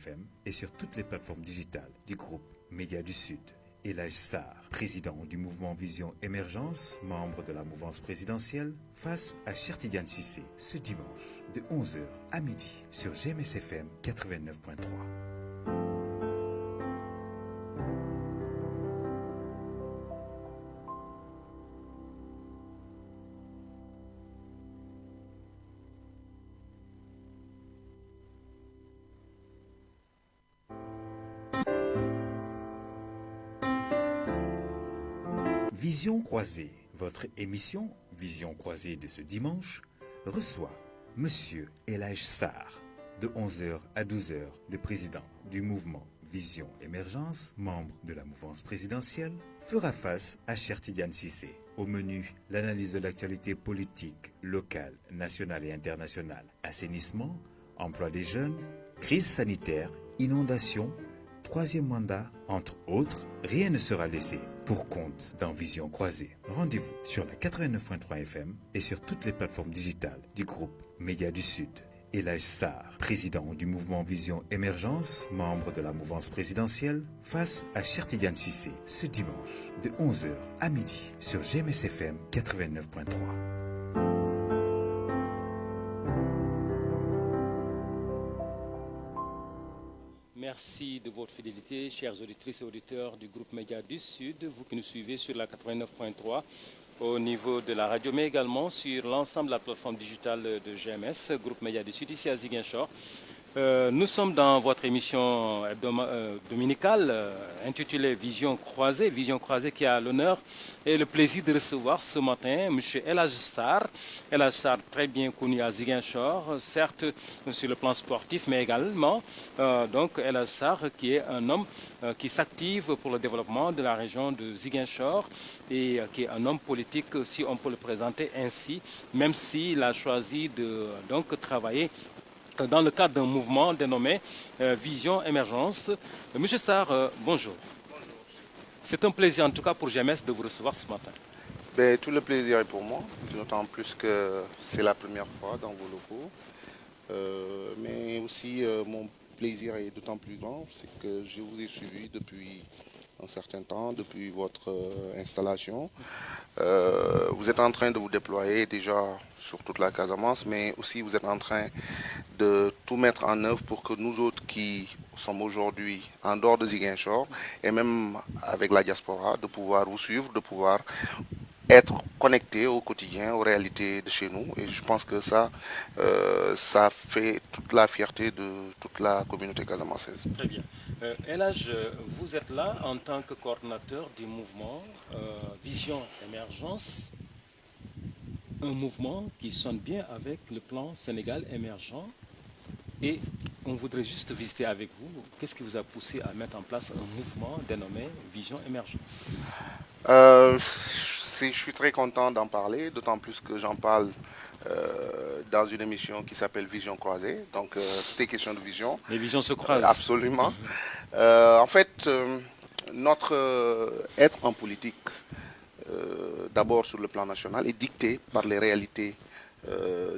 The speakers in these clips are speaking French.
FM et sur toutes les plateformes digitales du groupe Média du Sud. Elhadji Sarr, président du mouvement Vision Émergence, membre de la mouvance présidentielle, face à Cheikh Tidiane Cissé ce dimanche de 11h à midi sur GMS FM 89.3. Vision croisée, votre émission Vision croisée de ce dimanche, reçoit Monsieur Elhadji Sarr, de 11h à 12h, le président du mouvement Vision Émergence, membre de la mouvance présidentielle, fera face à Cheikh Tidiane Cissé. Au menu, l'analyse de l'actualité politique, locale, nationale et internationale, assainissement, emploi des jeunes, crise sanitaire, inondations, troisième mandat, entre autres, rien ne sera laissé pour compte dans Vision croisée. Rendez-vous sur la 89.3 FM et sur toutes les plateformes digitales du groupe Média du Sud. Elhadji Sarr, président du mouvement Vision Émergence, membre de la mouvance présidentielle, face à Cheikh Tidiane Cissé ce dimanche de 11h à midi sur GMS FM 89.3. Merci de votre fidélité, chers auditrices et auditeurs du groupe Média du Sud, vous qui nous suivez sur la 89.3 au niveau de la radio, mais également sur l'ensemble de la plateforme digitale de GMS, groupe Média du Sud, ici à Ziguinchor. Nous sommes dans votre émission dominicale intitulée Vision croisée qui a l'honneur et le plaisir de recevoir ce matin M. Elhadji Sarr. Elhadji Sarr, très bien connu à Ziguinchor, certes sur le plan sportif, mais également donc Elhadji Sarr qui est un homme qui s'active pour le développement de la région de Ziguinchor et qui est un homme politique, si on peut le présenter ainsi, même s'il a choisi de donc travailler dans le cadre d'un mouvement dénommé Vision Émergence. Monsieur Sarr, bonjour. C'est un plaisir en tout cas pour GMS de vous recevoir ce matin. Tout le plaisir est pour moi, d'autant plus que c'est la première fois dans vos locaux. Mais aussi mon plaisir est d'autant plus grand, c'est que je vous ai suivi depuis un certain temps, depuis votre installation. Vous êtes en train de vous déployer déjà sur toute la Casamance, mais aussi vous êtes en train de tout mettre en œuvre pour que nous autres qui sommes aujourd'hui en dehors de Ziguinchor et même avec la diaspora, de pouvoir vous suivre, de pouvoir être connectés au quotidien, aux réalités de chez nous. Et je pense que ça fait toute la fierté de toute la communauté casamançaise. Très bien. Elhadji, vous êtes là en tant que coordinateur du mouvement Vision Émergence, un mouvement qui sonne bien avec le plan Sénégal émergent. Et on voudrait juste visiter avec vous, qu'est-ce qui vous a poussé à mettre en place un mouvement dénommé Vision Émergence? Je suis très content d'en parler, d'autant plus que j'en parle dans une émission qui s'appelle Vision croisée. Donc, toutes les questions de vision. Les visions se croisent. Absolument. En fait, notre être en politique, d'abord sur le plan national, est dicté par les réalités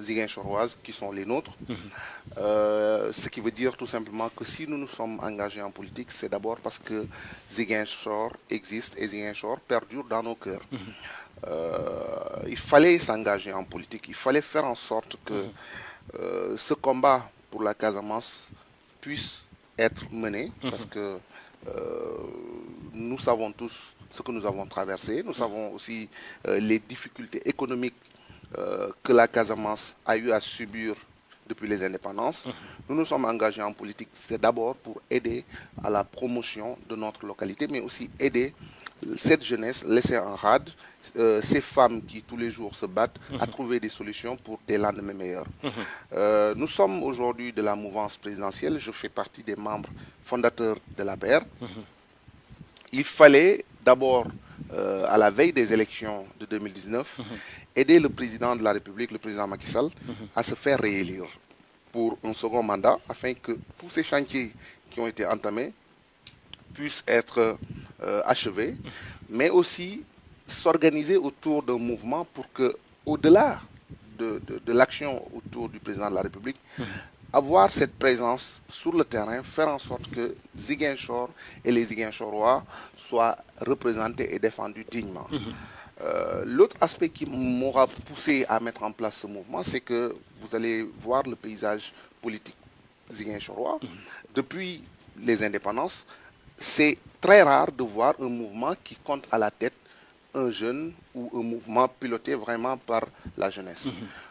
ziguinchoroises qui sont les nôtres. Ce qui veut dire tout simplement que si nous nous sommes engagés en politique, c'est d'abord parce que Ziguinchor existe et Ziguinchor perdure dans nos cœurs. Il fallait s'engager en politique, il fallait faire en sorte que ce combat pour la Casamance puisse être mené, parce que nous savons tous ce que nous avons traversé, nous savons aussi les difficultés économiques que la Casamance a eu à subir depuis les indépendances. Nous nous sommes engagés en politique, c'est d'abord pour aider à la promotion de notre localité, mais aussi aider cette jeunesse laissée en rade, ces femmes qui tous les jours se battent à trouver des solutions pour des lendemains meilleurs. Nous sommes aujourd'hui de la mouvance présidentielle, je fais partie des membres fondateurs de l'APR. Il fallait d'abord, à la veille des élections de 2019, aider le président de la République, le président Macky Sall, à se faire réélire pour un second mandat, afin que tous ces chantiers qui ont été entamés puissent être achevés, mais aussi s'organiser autour d'un mouvement pour que, au-delà de l'action autour du président de la République, avoir cette présence sur le terrain, faire en sorte que Ziguinchor et les Ziguinchorois soient représentés et défendus dignement. L'autre aspect qui m'aura poussé à mettre en place ce mouvement, c'est que vous allez voir le paysage politique ziguinchorois. Depuis les indépendances, c'est très rare de voir un mouvement qui compte à la tête un jeune ou un mouvement piloté vraiment par la jeunesse.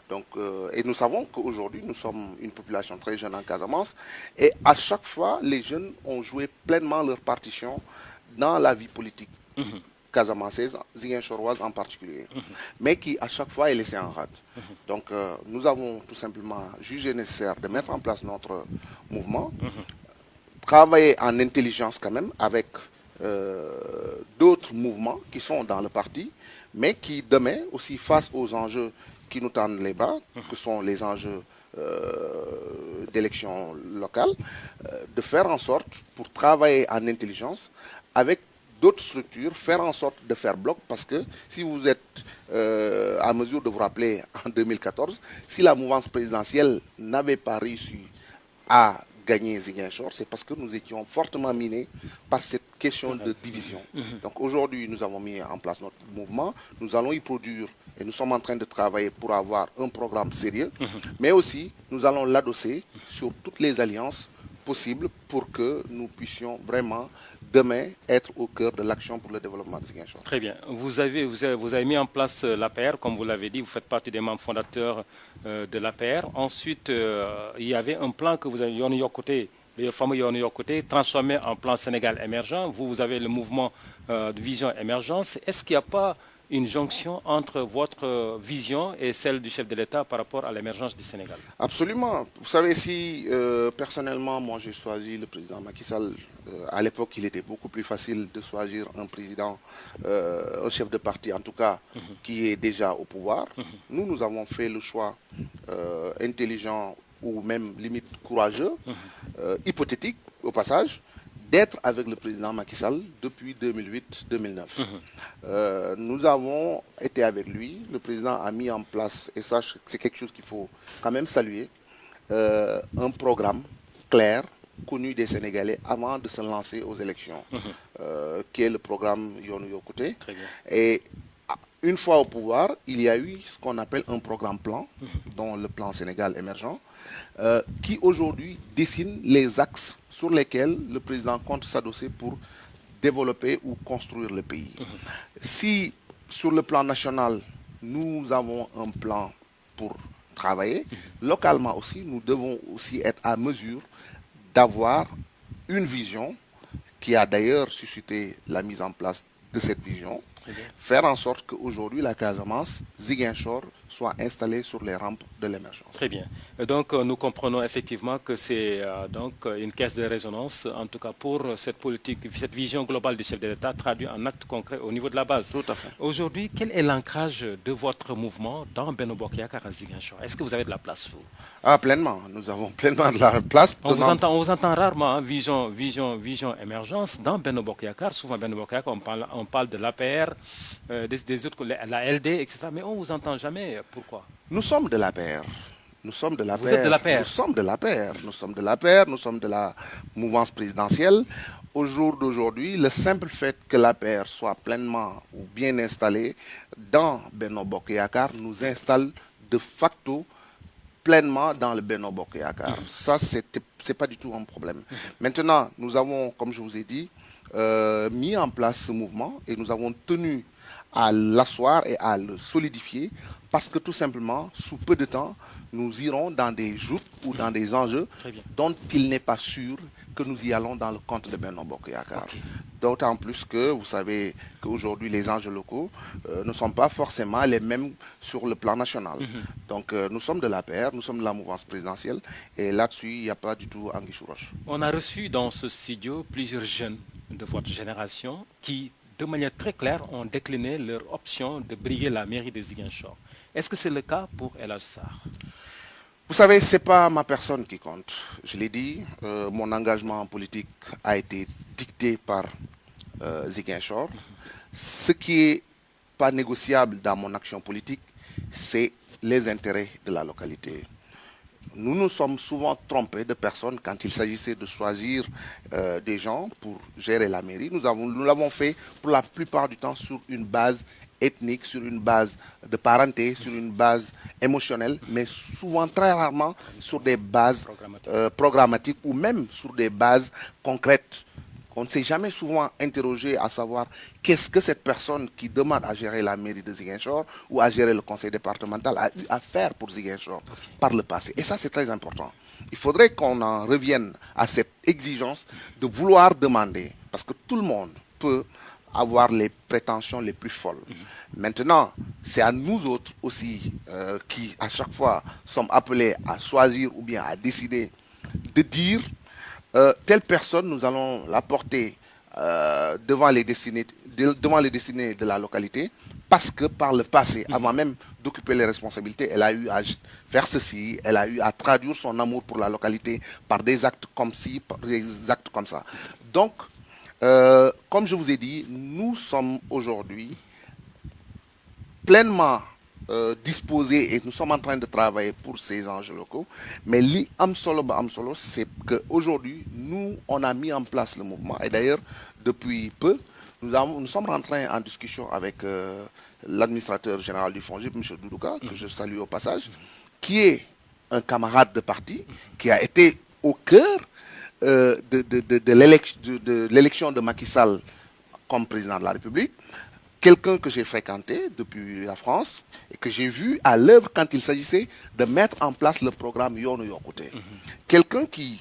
Donc, et nous savons qu'aujourd'hui, nous sommes une population très jeune en Casamance, et à chaque fois, les jeunes ont joué pleinement leur partition dans la vie politique casamançaise, ziguinchoroise en particulier, mais qui à chaque fois est laissée en rade. Donc, nous avons tout simplement jugé nécessaire de mettre en place notre mouvement, travailler en intelligence quand même avec d'autres mouvements qui sont dans le parti, mais qui demain aussi face aux enjeux qui nous tendent les bras, que sont les enjeux d'élections locales, de faire en sorte, pour travailler en intelligence, avec d'autres structures, faire en sorte de faire bloc, parce que si vous êtes à mesure de vous rappeler en 2014, si la mouvance présidentielle n'avait pas réussi à gagner Ziguinchor, c'est parce que nous étions fortement minés par cette question de division. Donc aujourd'hui, nous avons mis en place notre mouvement, nous allons y produire et nous sommes en train de travailler pour avoir un programme sérieux, mais aussi nous allons l'adosser sur toutes les alliances possibles pour que nous puissions vraiment demain être au cœur de l'action pour le développement de Ziguinchor. Très bien. Vous avez mis en place l'APR, comme vous l'avez dit, vous faites partie des membres fondateurs de l'APR. Ensuite, il y avait un plan que vous avez, le fameux Yono Yokote, transformé en plan Sénégal émergent. Vous avez le mouvement de vision émergence. Est-ce qu'il n'y a pas une jonction entre votre vision et celle du chef de l'État par rapport à l'émergence du Sénégal? Absolument. Vous savez, si personnellement, moi j'ai choisi le président Macky Sall, à l'époque il était beaucoup plus facile de choisir un président, un chef de parti en tout cas, qui est déjà au pouvoir. Nous avons fait le choix intelligent ou même limite courageux, hypothétique au passage, d'être avec le président Macky Sall depuis 2008-2009. Nous avons été avec lui, le président a mis en place, et ça c'est quelque chose qu'il faut quand même saluer, un programme clair, connu des Sénégalais avant de se lancer aux élections, qui est le programme Yono Yokote. Et une fois au pouvoir, il y a eu ce qu'on appelle un programme plan, dont le plan Sénégal émergent, qui aujourd'hui dessine les axes sur lesquels le président compte s'adosser pour développer ou construire le pays. Si sur le plan national, nous avons un plan pour travailler, localement aussi, nous devons aussi être à mesure d'avoir une vision qui a d'ailleurs suscité la mise en place de cette vision, faire en sorte qu'aujourd'hui la Casamance, Ziguinchor, soit installée sur les rampes de l'émergence. Très bien. Donc nous comprenons effectivement que c'est donc une caisse de résonance, en tout cas pour cette politique, cette vision globale du chef de l'État traduite en actes concrets au niveau de la base. Tout à fait. Aujourd'hui, quel est l'ancrage de votre mouvement dans Benno Bokk Yakaar à Ziguinchor? Est-ce que vous avez de la place, vous? Ah, pleinement. Nous avons pleinement de la place. On vous entend rarement, hein, vision émergence. Dans Benno Bokk Yakaar, souvent Benno Bokk Yakaar, on parle de l'APR, des autres, la LD, etc. Mais on ne vous entend jamais. Pourquoi? Nous sommes de l'APR. Nous sommes de l'APR. Vous êtes de l'APR? Nous sommes de l'APR. Nous sommes de l'APR. Nous sommes de la mouvance présidentielle. Au jour d'aujourd'hui, le simple fait que l'APR soit pleinement ou bien installée dans Benno Bokk Yakaar nous installe de facto pleinement dans le Benno Bokk Yakaar. Ça, c'est pas du tout un problème. Maintenant, nous avons, comme je vous ai dit, mis en place ce mouvement et nous avons tenu à l'asseoir et à le solidifier parce que tout simplement, sous peu de temps, nous irons dans des joutes ou dans des enjeux dont il n'est pas sûr que nous y allons dans le compte de Benno Bokk Yakaar. D'autant plus que vous savez qu'aujourd'hui les enjeux locaux ne sont pas forcément les mêmes sur le plan national. Donc nous sommes de l'APR, nous sommes de la mouvance présidentielle et là-dessus il n'y a pas du tout anguille sous roche. On a reçu dans ce studio plusieurs jeunes de votre génération qui, de manière très claire, ont décliné leur option de briguer la mairie de Ziguinchor. Est-ce que c'est le cas pour El Hadj Sarr? Vous savez, ce n'est pas ma personne qui compte. Je l'ai dit, mon engagement en politique a été dicté par Ziguinchor. Ce qui n'est pas négociable dans mon action politique, c'est les intérêts de la localité. nous nous sommes souvent trompés de personnes quand il s'agissait de choisir des gens pour gérer la mairie. Nous l'avons fait pour la plupart du temps sur une base ethnique, sur une base de parenté, sur une base émotionnelle, mais souvent très rarement sur des bases programmatiques ou même sur des bases concrètes. On ne s'est jamais souvent interrogé à savoir qu'est-ce que cette personne qui demande à gérer la mairie de Ziguinchor ou à gérer le conseil départemental a eu à faire pour Ziguinchor par le passé. Et ça, c'est très important. Il faudrait qu'on en revienne à cette exigence de vouloir demander, parce que tout le monde peut avoir les prétentions les plus folles. Maintenant, c'est à nous autres aussi qui, à chaque fois, sommes appelés à choisir ou bien à décider de dire telle personne, nous allons la porter devant les destinées de la localité, parce que par le passé, avant même d'occuper les responsabilités, elle a eu à faire ceci, elle a eu à traduire son amour pour la localité par des actes comme ci, par des actes comme ça. Donc, comme je vous ai dit, nous sommes aujourd'hui pleinement disposés et nous sommes en train de travailler pour ces enjeux locaux. Mais li am solo, c'est qu'aujourd'hui, nous, on a mis en place le mouvement. Et d'ailleurs, depuis peu, nous sommes rentrés en discussion avec l'administrateur général du FONGIP, M. Doudouka, que je salue au passage, qui est un camarade de parti, qui a été au cœur de l'élection de Macky Sall comme président de la République. Quelqu'un que j'ai fréquenté depuis la France et que j'ai vu à l'œuvre quand il s'agissait de mettre en place le programme Yono Yokote. Quelqu'un qui,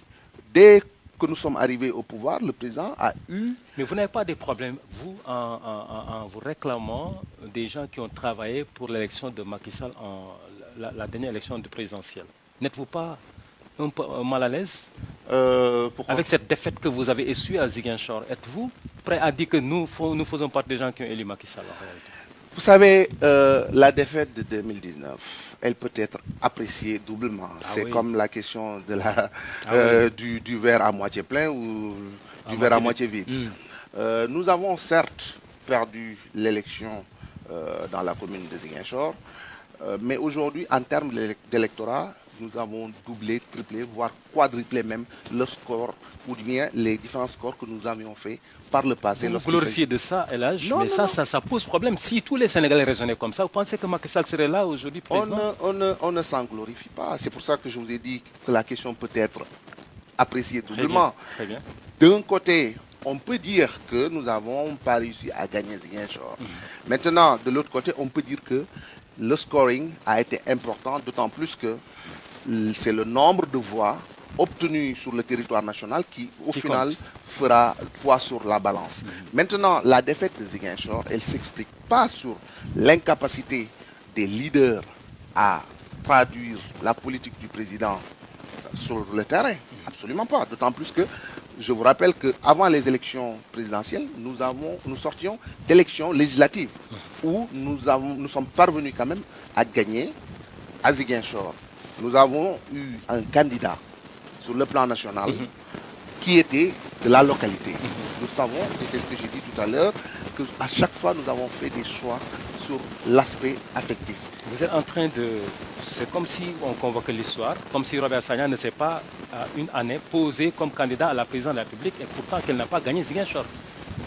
dès que nous sommes arrivés au pouvoir, le président a eu... Mais vous n'avez pas de problème, vous, en vous réclamant des gens qui ont travaillé pour l'élection de Macky Sall, la dernière élection de présidentielle. N'êtes-vous pas un peu mal à l'aise avec cette défaite que vous avez essuyée à Ziguinchor? Êtes-vous prêt à dire que nous faisons partie des gens qui ont élu Macky Sall en réalité? Vous savez, la défaite de 2019, elle peut être appréciée doublement. C'est comme la question de du verre à moitié plein ou du verre à moitié vide. Nous avons certes perdu l'élection dans la commune de Ziguinchor, mais aujourd'hui, en termes d'électorat, nous avons doublé, triplé, voire quadruplé même le score, ou bien les différents scores que nous avions fait par le passé. Vous glorifiez de ça, Elhadj, mais ça pose problème. Si tous les Sénégalais raisonnaient comme ça, vous pensez que Macky Sall serait là aujourd'hui président? On ne s'en glorifie pas. C'est pour ça que je vous ai dit que la question peut être appréciée doublement. Très bien. D'un côté, on peut dire que nous n'avons pas réussi à gagner Ziguinchor. Maintenant, de l'autre côté, on peut dire que le scoring a été important, d'autant plus que c'est le nombre de voix obtenues sur le territoire national qui, au final, fera poids sur la balance. Maintenant, la défaite de Ziguinchor, elle ne s'explique pas sur l'incapacité des leaders à traduire la politique du président sur le terrain. Absolument pas. D'autant plus que je vous rappelle qu'avant les élections présidentielles, nous sortions d'élections législatives où nous sommes parvenus quand même à gagner à Ziguinchor. Nous avons eu un candidat sur le plan national qui était de la localité. Nous savons, et c'est ce que j'ai dit tout à l'heure, qu'à chaque fois nous avons fait des choix sur l'aspect affectif. Vous êtes en train de... C'est comme si on convoquait l'histoire, comme si Robert Sagna ne s'est pas, une année, posé comme candidat à la présidence de la République et pourtant qu'elle n'a pas gagné Ziguinchor.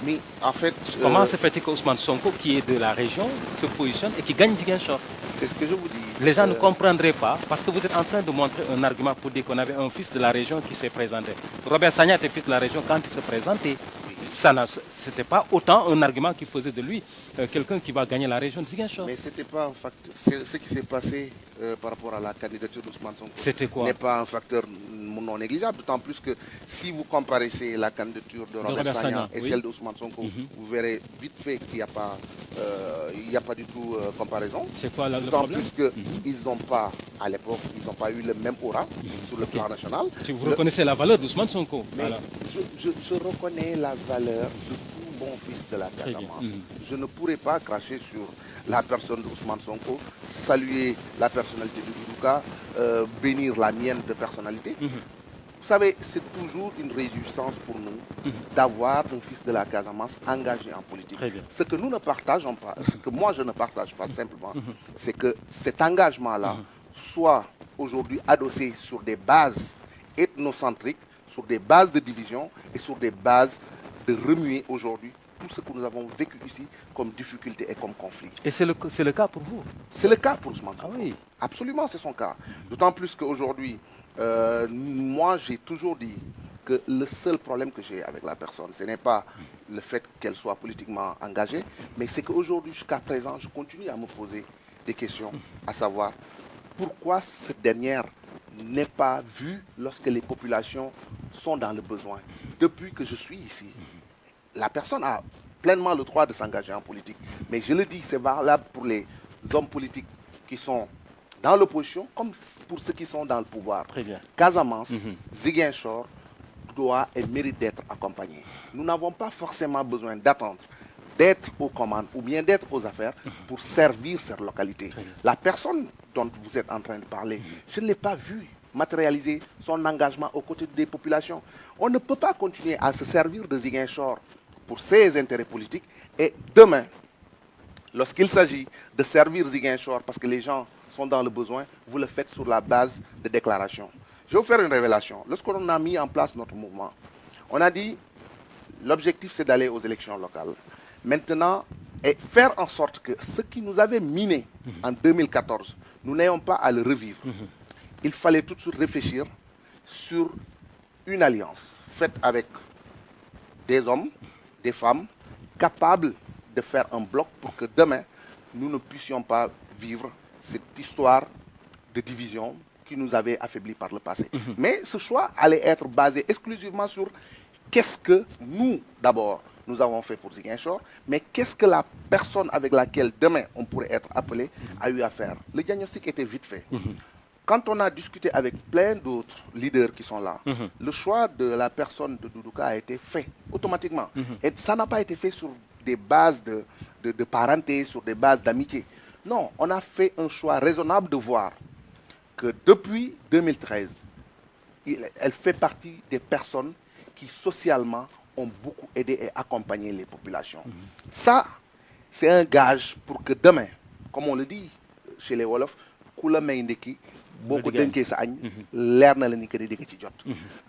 Mais en fait... Comment se fait-il qu'Ousmane Sonko, qui est de la région, se positionne et qui gagne Ziguinchor? C'est ce que je vous dis. Les gens ne comprendraient pas parce que vous êtes en train de montrer un argument pour dire qu'on avait un fils de la région qui s'est présenté. Robert Sagna était fils de la région quand il se présentait. Ce n'était pas autant un argument qui faisait de lui quelqu'un qui va gagner la région de Ziguinchor. Mais ce n'était pas un facteur. Ce qui s'est passé par rapport à la candidature d'Ousmane Sonko. C'était quoi? N'est pas un facteur non négligeable, d'autant plus que si vous comparez la candidature de Robert Sagna et celle d'Ousmane Sonko, vous verrez vite fait qu'il n'y a pas du tout comparaison. C'est quoi le d'autant problème? plus qu'ils n'ont pas, à l'époque, ils n'ont pas eu le même aura sur le plan national. Vous reconnaissez la valeur d'Ousmane Sonko? Mais voilà. Je reconnais la valeur de tout bon fils de la Casamance. Je ne pourrais pas cracher sur la personne d'Ousmane Sonko, saluer la personnalité de Doudouka, bénir la mienne de personnalité. Vous savez, c'est toujours une réjouissance pour nous d'avoir un fils de la Casamance engagé en politique. Ce que nous ne partageons pas, ce que moi je ne partage pas simplement, c'est que cet engagement-là soit aujourd'hui adossé sur des bases ethnocentriques, sur des bases de division et sur des bases de remuer aujourd'hui tout ce que nous avons vécu ici comme difficulté et comme conflit. Et c'est le cas pour vous? C'est le cas pour Ousmane Sonko. Ah oui. Absolument, c'est son cas. D'autant plus qu'aujourd'hui, moi, j'ai toujours dit que le seul problème que j'ai avec la personne, ce n'est pas le fait qu'elle soit politiquement engagée, mais c'est qu'aujourd'hui, jusqu'à présent, je continue à me poser des questions, à savoir pourquoi cette dernière n'est pas vue lorsque les populations sont dans le besoin. Depuis que je suis ici, la personne a pleinement le droit de s'engager en politique. Mais je le dis, c'est valable pour les hommes politiques qui sont dans l'opposition comme pour ceux qui sont dans le pouvoir. Très bien. Casamance, Ziguinchor doit et mérite d'être accompagné. Nous n'avons pas forcément besoin d'attendre d'être aux commandes ou bien d'être aux affaires pour servir cette localité. La personne dont vous êtes en train de parler, je ne l'ai pas vue matérialiser son engagement aux côtés des populations. On ne peut pas continuer à se servir de Ziguinchor pour ses intérêts politiques et demain, lorsqu'il s'agit de servir Ziguinchor parce que les gens sont dans le besoin, vous le faites sur la base de déclarations. Je vais vous faire une révélation. Lorsqu'on a mis en place notre mouvement, on a dit l'objectif c'est d'aller aux élections locales. Maintenant, et faire en sorte que ce qui nous avait miné en 2014, nous n'ayons pas à le revivre. Il fallait tout de suite réfléchir sur une alliance faite avec des hommes, des femmes, capables de faire un bloc pour que demain, nous ne puissions pas vivre cette histoire de division qui nous avait affaiblis par le passé. Mais ce choix allait être basé exclusivement sur qu'est-ce que nous, d'abord, nous avons fait pour Ziguinchor, mais qu'est-ce que la personne avec laquelle demain on pourrait être appelé a eu à faire. Le diagnostic était vite fait. Quand on a discuté avec plein d'autres leaders qui sont là, le choix de la personne de Doudouka a été fait automatiquement. Et ça n'a pas été fait sur des bases de parenté, sur des bases d'amitié. Non, on a fait un choix raisonnable de voir que depuis 2013, elle fait partie des personnes qui socialement ont beaucoup aidé et accompagné les populations. Ça, c'est un gage pour que demain, comme on le dit chez les Wolofs,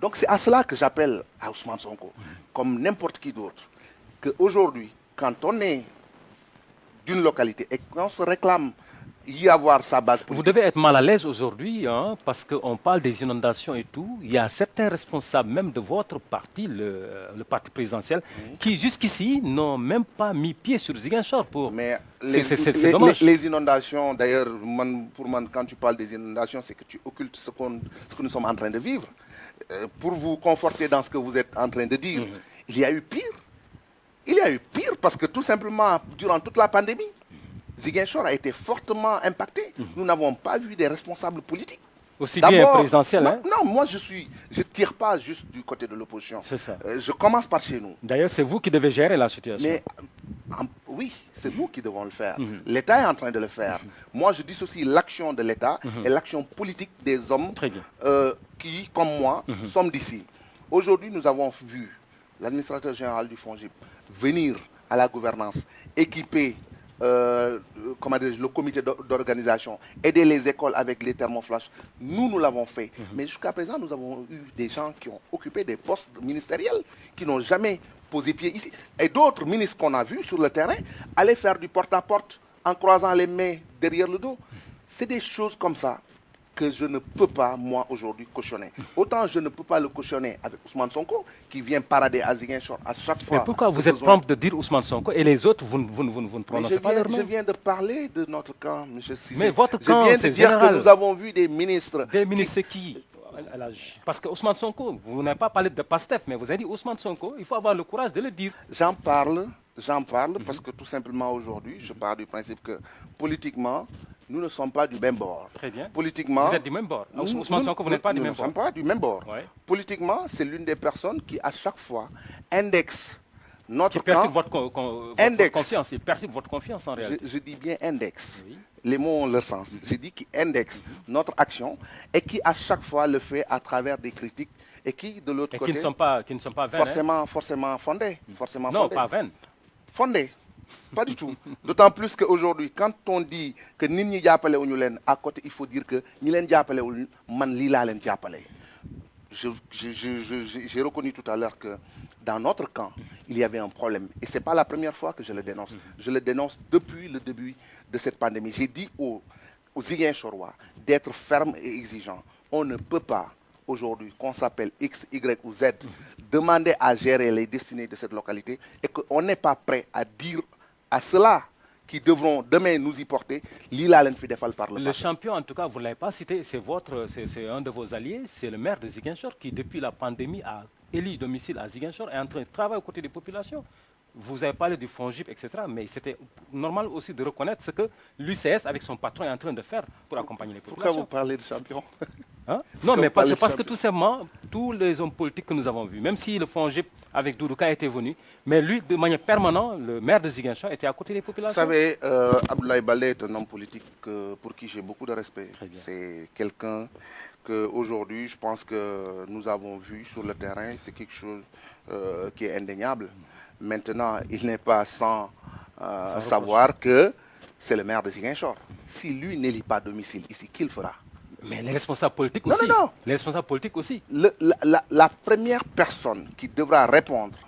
donc c'est à cela que j'appelle à Ousmane Sonko, comme n'importe qui d'autre, qu'aujourd'hui, quand on est d'une localité et qu'on se réclame y avoir sa base politique. Vous devez être mal à l'aise aujourd'hui, hein, parce qu'on parle des inondations et tout. Il y a certains responsables, même de votre parti, le parti présidentiel, qui jusqu'ici n'ont même pas mis pied sur Ziguinchor. Mais c'est dommage. Les inondations, d'ailleurs, pour moi, quand tu parles des inondations, c'est que tu occultes ce que nous sommes en train de vivre. Pour vous conforter dans ce que vous êtes en train de dire, il y a eu pire. Il y a eu pire parce que tout simplement, durant toute la pandémie, Ziguinchor a été fortement impacté. Nous n'avons pas vu des responsables politiques. Aussi bien présidentiel, hein? Non, moi je ne tire pas juste du côté de l'opposition. C'est ça. Je commence par chez nous. D'ailleurs, c'est vous qui devez gérer la situation. Mais oui, c'est nous qui devons le faire. L'État est en train de le faire. Moi, je dissocie l'action de l'État et l'action politique des hommes qui, comme moi, sommes d'ici. Aujourd'hui, nous avons vu l'administrateur général du FONGIP venir à la gouvernance, équiper le comité d'organisation, aider les écoles avec les thermoflash. Nous l'avons fait. Mais jusqu'à présent, nous avons eu des gens qui ont occupé des postes ministériels, qui n'ont jamais posé pied ici. Et d'autres ministres qu'on a vus sur le terrain allaient faire du porte-à-porte en croisant les mains derrière le dos. C'est des choses comme ça que je ne peux pas, moi, aujourd'hui, cautionner. Autant je ne peux pas le cautionner avec Ousmane Sonko, qui vient parader à Ziguinchor à chaque fois. Mais pourquoi vous êtes prompt de dire Ousmane Sonko et les autres, vous ne prononcez pas leur nom? Je viens de parler de notre camp, M. Cissé. Mais votre camp, je viens de dire que nous avons vu des ministres. Des ministres, c'est qui? Parce que Ousmane Sonko, vous n'avez pas parlé de PASTEF, mais vous avez dit Ousmane Sonko, il faut avoir le courage de le dire. J'en parle parce que tout simplement aujourd'hui, je pars du principe que politiquement, nous ne sommes pas du même bord. Très bien. Politiquement, vous êtes du même bord. Ousmane Sonko, vous n'êtes pas du même bord. Nous ne sommes pas du même bord. Ouais. Politiquement, c'est l'une des personnes qui, à chaque fois, indexe notre camp. Qui perturbe votre confiance. Il perturbe votre confiance en réalité. Je dis bien indexe. Oui. Les mots ont leur sens. Je dis qu'il indexe notre action et qui, à chaque fois, le fait à travers des critiques et qui, de l'autre côté, qui ne sont pas vaines, forcément fondées. Non, pas vaines. Fondées. Pas du tout. D'autant plus qu'aujourd'hui, quand on dit que nit ñi jàppale wuñu leen, à côté, il faut dire que ñi leen jàppale wul man lii laa leen jàppale. J'ai reconnu tout à l'heure que dans notre camp, il y avait un problème. Et ce n'est pas la première fois que je le dénonce. Je le dénonce depuis le début de cette pandémie. J'ai dit aux Ziguinchorois d'être fermes et exigeants. On ne peut pas, aujourd'hui, qu'on s'appelle X, Y ou Z, demander à gérer les destinées de cette localité et qu'on n'est pas prêt à dire à ceux-là qui devront demain nous y porter, l'île Fidéfal par le Le passé. champion, en tout cas, vous ne l'avez pas cité, c'est un de vos alliés, c'est le maire de Ziguinchor qui, depuis la pandémie, a élu domicile à Ziguinchor et est en train de travailler aux côtés des populations. Vous avez parlé du FONGIP, etc. Mais c'était normal aussi de reconnaître ce que l'UCS, avec son patron, est en train de faire pour accompagner les Pourquoi populations. vous parlez de champion? Hein? Non, mais parlez c'est de parce que champion? tout simplement, tous les hommes politiques que nous avons vus, même si le FONGIP avec Doudouka était venu, mais lui, de manière permanente, le maire de Ziguinchor était à côté des Vous populations. savez, Abdoulaye Baldé est un homme politique pour qui j'ai beaucoup de respect. C'est quelqu'un qu'aujourd'hui, je pense que nous avons vu sur le terrain, c'est quelque chose qui est indéniable. Maintenant, il n'est pas sans savoir que c'est le maire de Ziguinchor. Si lui n'élit pas domicile ici, qui le fera? Mais les responsables politiques Non, aussi. non, non. Les responsables politiques aussi. La première personne qui devra répondre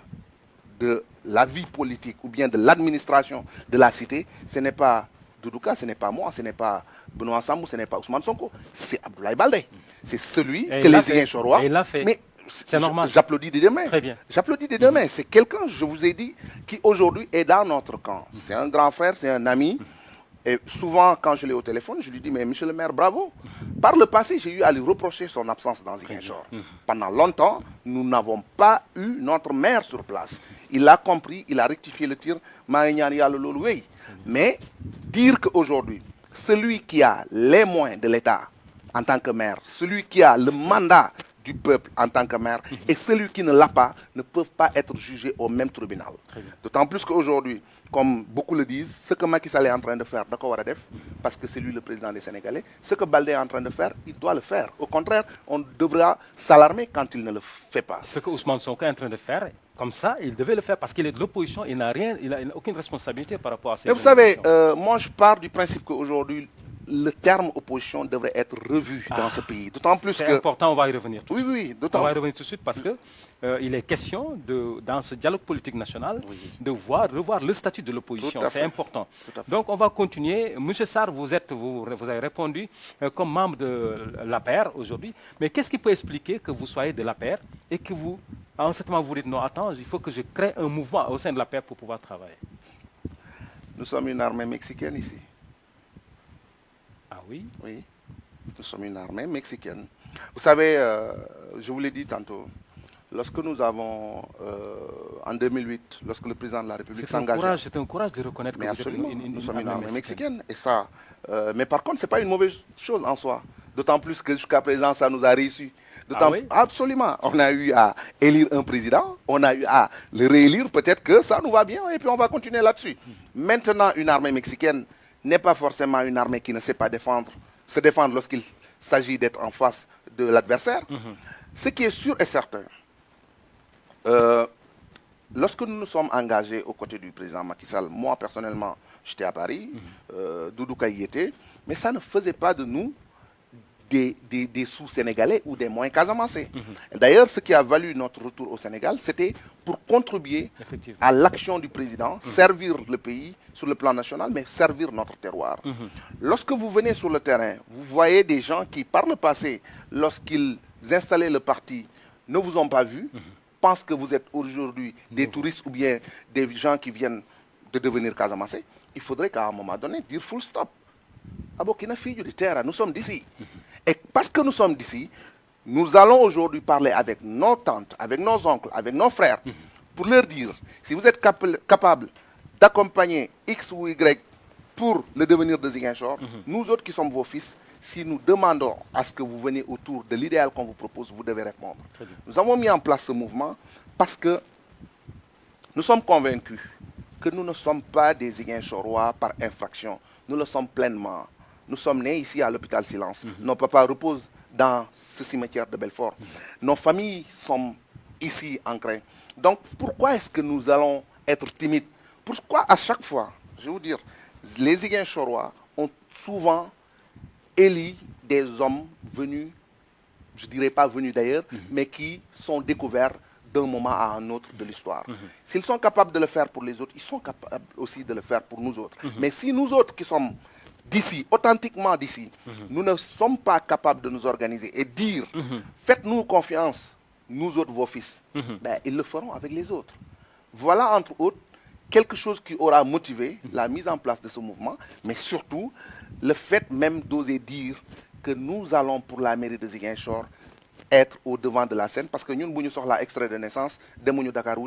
de la vie politique ou bien de l'administration de la cité, ce n'est pas Doudouka, ce n'est pas moi, ce n'est pas Benoît Sambou, ce n'est pas Ousmane Sonko, c'est Abdoulaye Baldé. C'est celui Et que il l'a les fait. Ziguinchorois... Et il l'a fait. Mais c'est normal. J'applaudis des deux mains. Très bien. J'applaudis des deux mains. C'est quelqu'un, je vous ai dit, qui aujourd'hui est dans notre camp. C'est un grand frère, c'est un ami. Et souvent, quand je l'ai au téléphone, je lui dis, mais monsieur le maire, bravo. Par le passé, j'ai eu à lui reprocher son absence dans Ziguinchor. Pendant longtemps, nous n'avons pas eu notre maire sur place. Il a compris, il a rectifié le tir. Mais dire qu'aujourd'hui, celui qui a les moyens de l'État en tant que maire, celui qui a le mandat du peuple en tant que maire et celui qui ne l'a pas ne peuvent pas être jugés au même tribunal. D'autant plus qu'aujourd'hui, comme beaucoup le disent, ce que Macky Sall est en train de faire, parce que c'est lui le président des Sénégalais, ce que Baldé est en train de faire, il doit le faire. Au contraire, on devra s'alarmer quand il ne le fait pas. Ce que Ousmane Sonko est en train de faire, comme ça, il devait le faire parce qu'il est de l'opposition, il n'a aucune responsabilité par rapport à ces Mais vous savez, moi je pars du principe qu'aujourd'hui, le terme opposition devrait être revu dans ce pays. D'autant plus que... C'est important, on va y revenir tout de Oui, suite. oui, On d'autant... va y revenir tout de suite parce que il est question, dans ce dialogue politique national, de revoir le statut de l'opposition. C'est important. Donc on va continuer. Monsieur Sarr, vous avez répondu comme membre de l'APR aujourd'hui. Mais qu'est-ce qui peut expliquer que vous soyez de l'APR et que vous, à un certain moment, vous dites non, attends, il faut que je crée un mouvement au sein de l'APR pour pouvoir travailler? Nous sommes une armée mexicaine ici. Ah oui? Oui, nous sommes une armée mexicaine. Vous savez, je vous l'ai dit tantôt, lorsque nous avons, en 2008, lorsque le président de la République s'engage... C'est un courage de reconnaître que nous sommes une armée mexicaine. Et ça, mais par contre, ce n'est pas une mauvaise chose en soi. D'autant plus que jusqu'à présent, ça nous a réussi. Absolument. On a eu à élire un président, on a eu à le réélire, peut-être que ça nous va bien et puis on va continuer là-dessus. Maintenant, une armée mexicaine n'est pas forcément une armée qui ne sait pas se défendre lorsqu'il s'agit d'être en face de l'adversaire. Ce qui est sûr et certain, lorsque nous nous sommes engagés aux côtés du président Macky Sall, moi personnellement, j'étais à Paris, Doudouka y était, mais ça ne faisait pas de nous des sous-sénégalais ou des moins casamassés. D'ailleurs, ce qui a valu notre retour au Sénégal, c'était pour contribuer à l'action du président, servir le pays sur le plan national, mais servir notre terroir. Lorsque vous venez sur le terrain, vous voyez des gens qui, par le passé, lorsqu'ils installaient le parti, ne vous ont pas vu, pensent que vous êtes aujourd'hui des touristes ou bien des gens qui viennent de devenir casamassés. Il faudrait qu'à un moment donné, dire full stop. Abokina fille du terrain, nous sommes d'ici. Et parce que nous sommes d'ici, nous allons aujourd'hui parler avec nos tantes, avec nos oncles, avec nos frères, pour leur dire, si vous êtes capable d'accompagner X ou Y pour le devenir de Ziguinchor, nous autres qui sommes vos fils, si nous demandons à ce que vous veniez autour de l'idéal qu'on vous propose, vous devez répondre. Nous avons mis en place ce mouvement parce que nous sommes convaincus que nous ne sommes pas des Ziguinchorois par infraction. Nous le sommes pleinement. Nous sommes nés ici à l'hôpital Silence. Nos papas reposent dans ce cimetière de Belfort. Nos familles sont ici ancrées. Donc, pourquoi est-ce que nous allons être timides Pourquoi à chaque fois, je vais vous dire, les Ziguinchorois ont souvent élu des hommes venus, je ne dirais pas venus d'ailleurs, mais qui sont découverts d'un moment à un autre de l'histoire. S'ils sont capables de le faire pour les autres, ils sont capables aussi de le faire pour nous autres. Mais si nous autres qui sommes d'ici, authentiquement d'ici, nous ne sommes pas capables de nous organiser et dire, faites-nous confiance, nous autres, vos fils, ben, ils le feront avec les autres. Voilà, entre autres, quelque chose qui aura motivé la mise en place de ce mouvement, mais surtout, le fait même d'oser dire que nous allons pour la mairie de Ziguinchor être au devant de la scène, parce que nous, nous sommes extrait de naissance, de Dakar,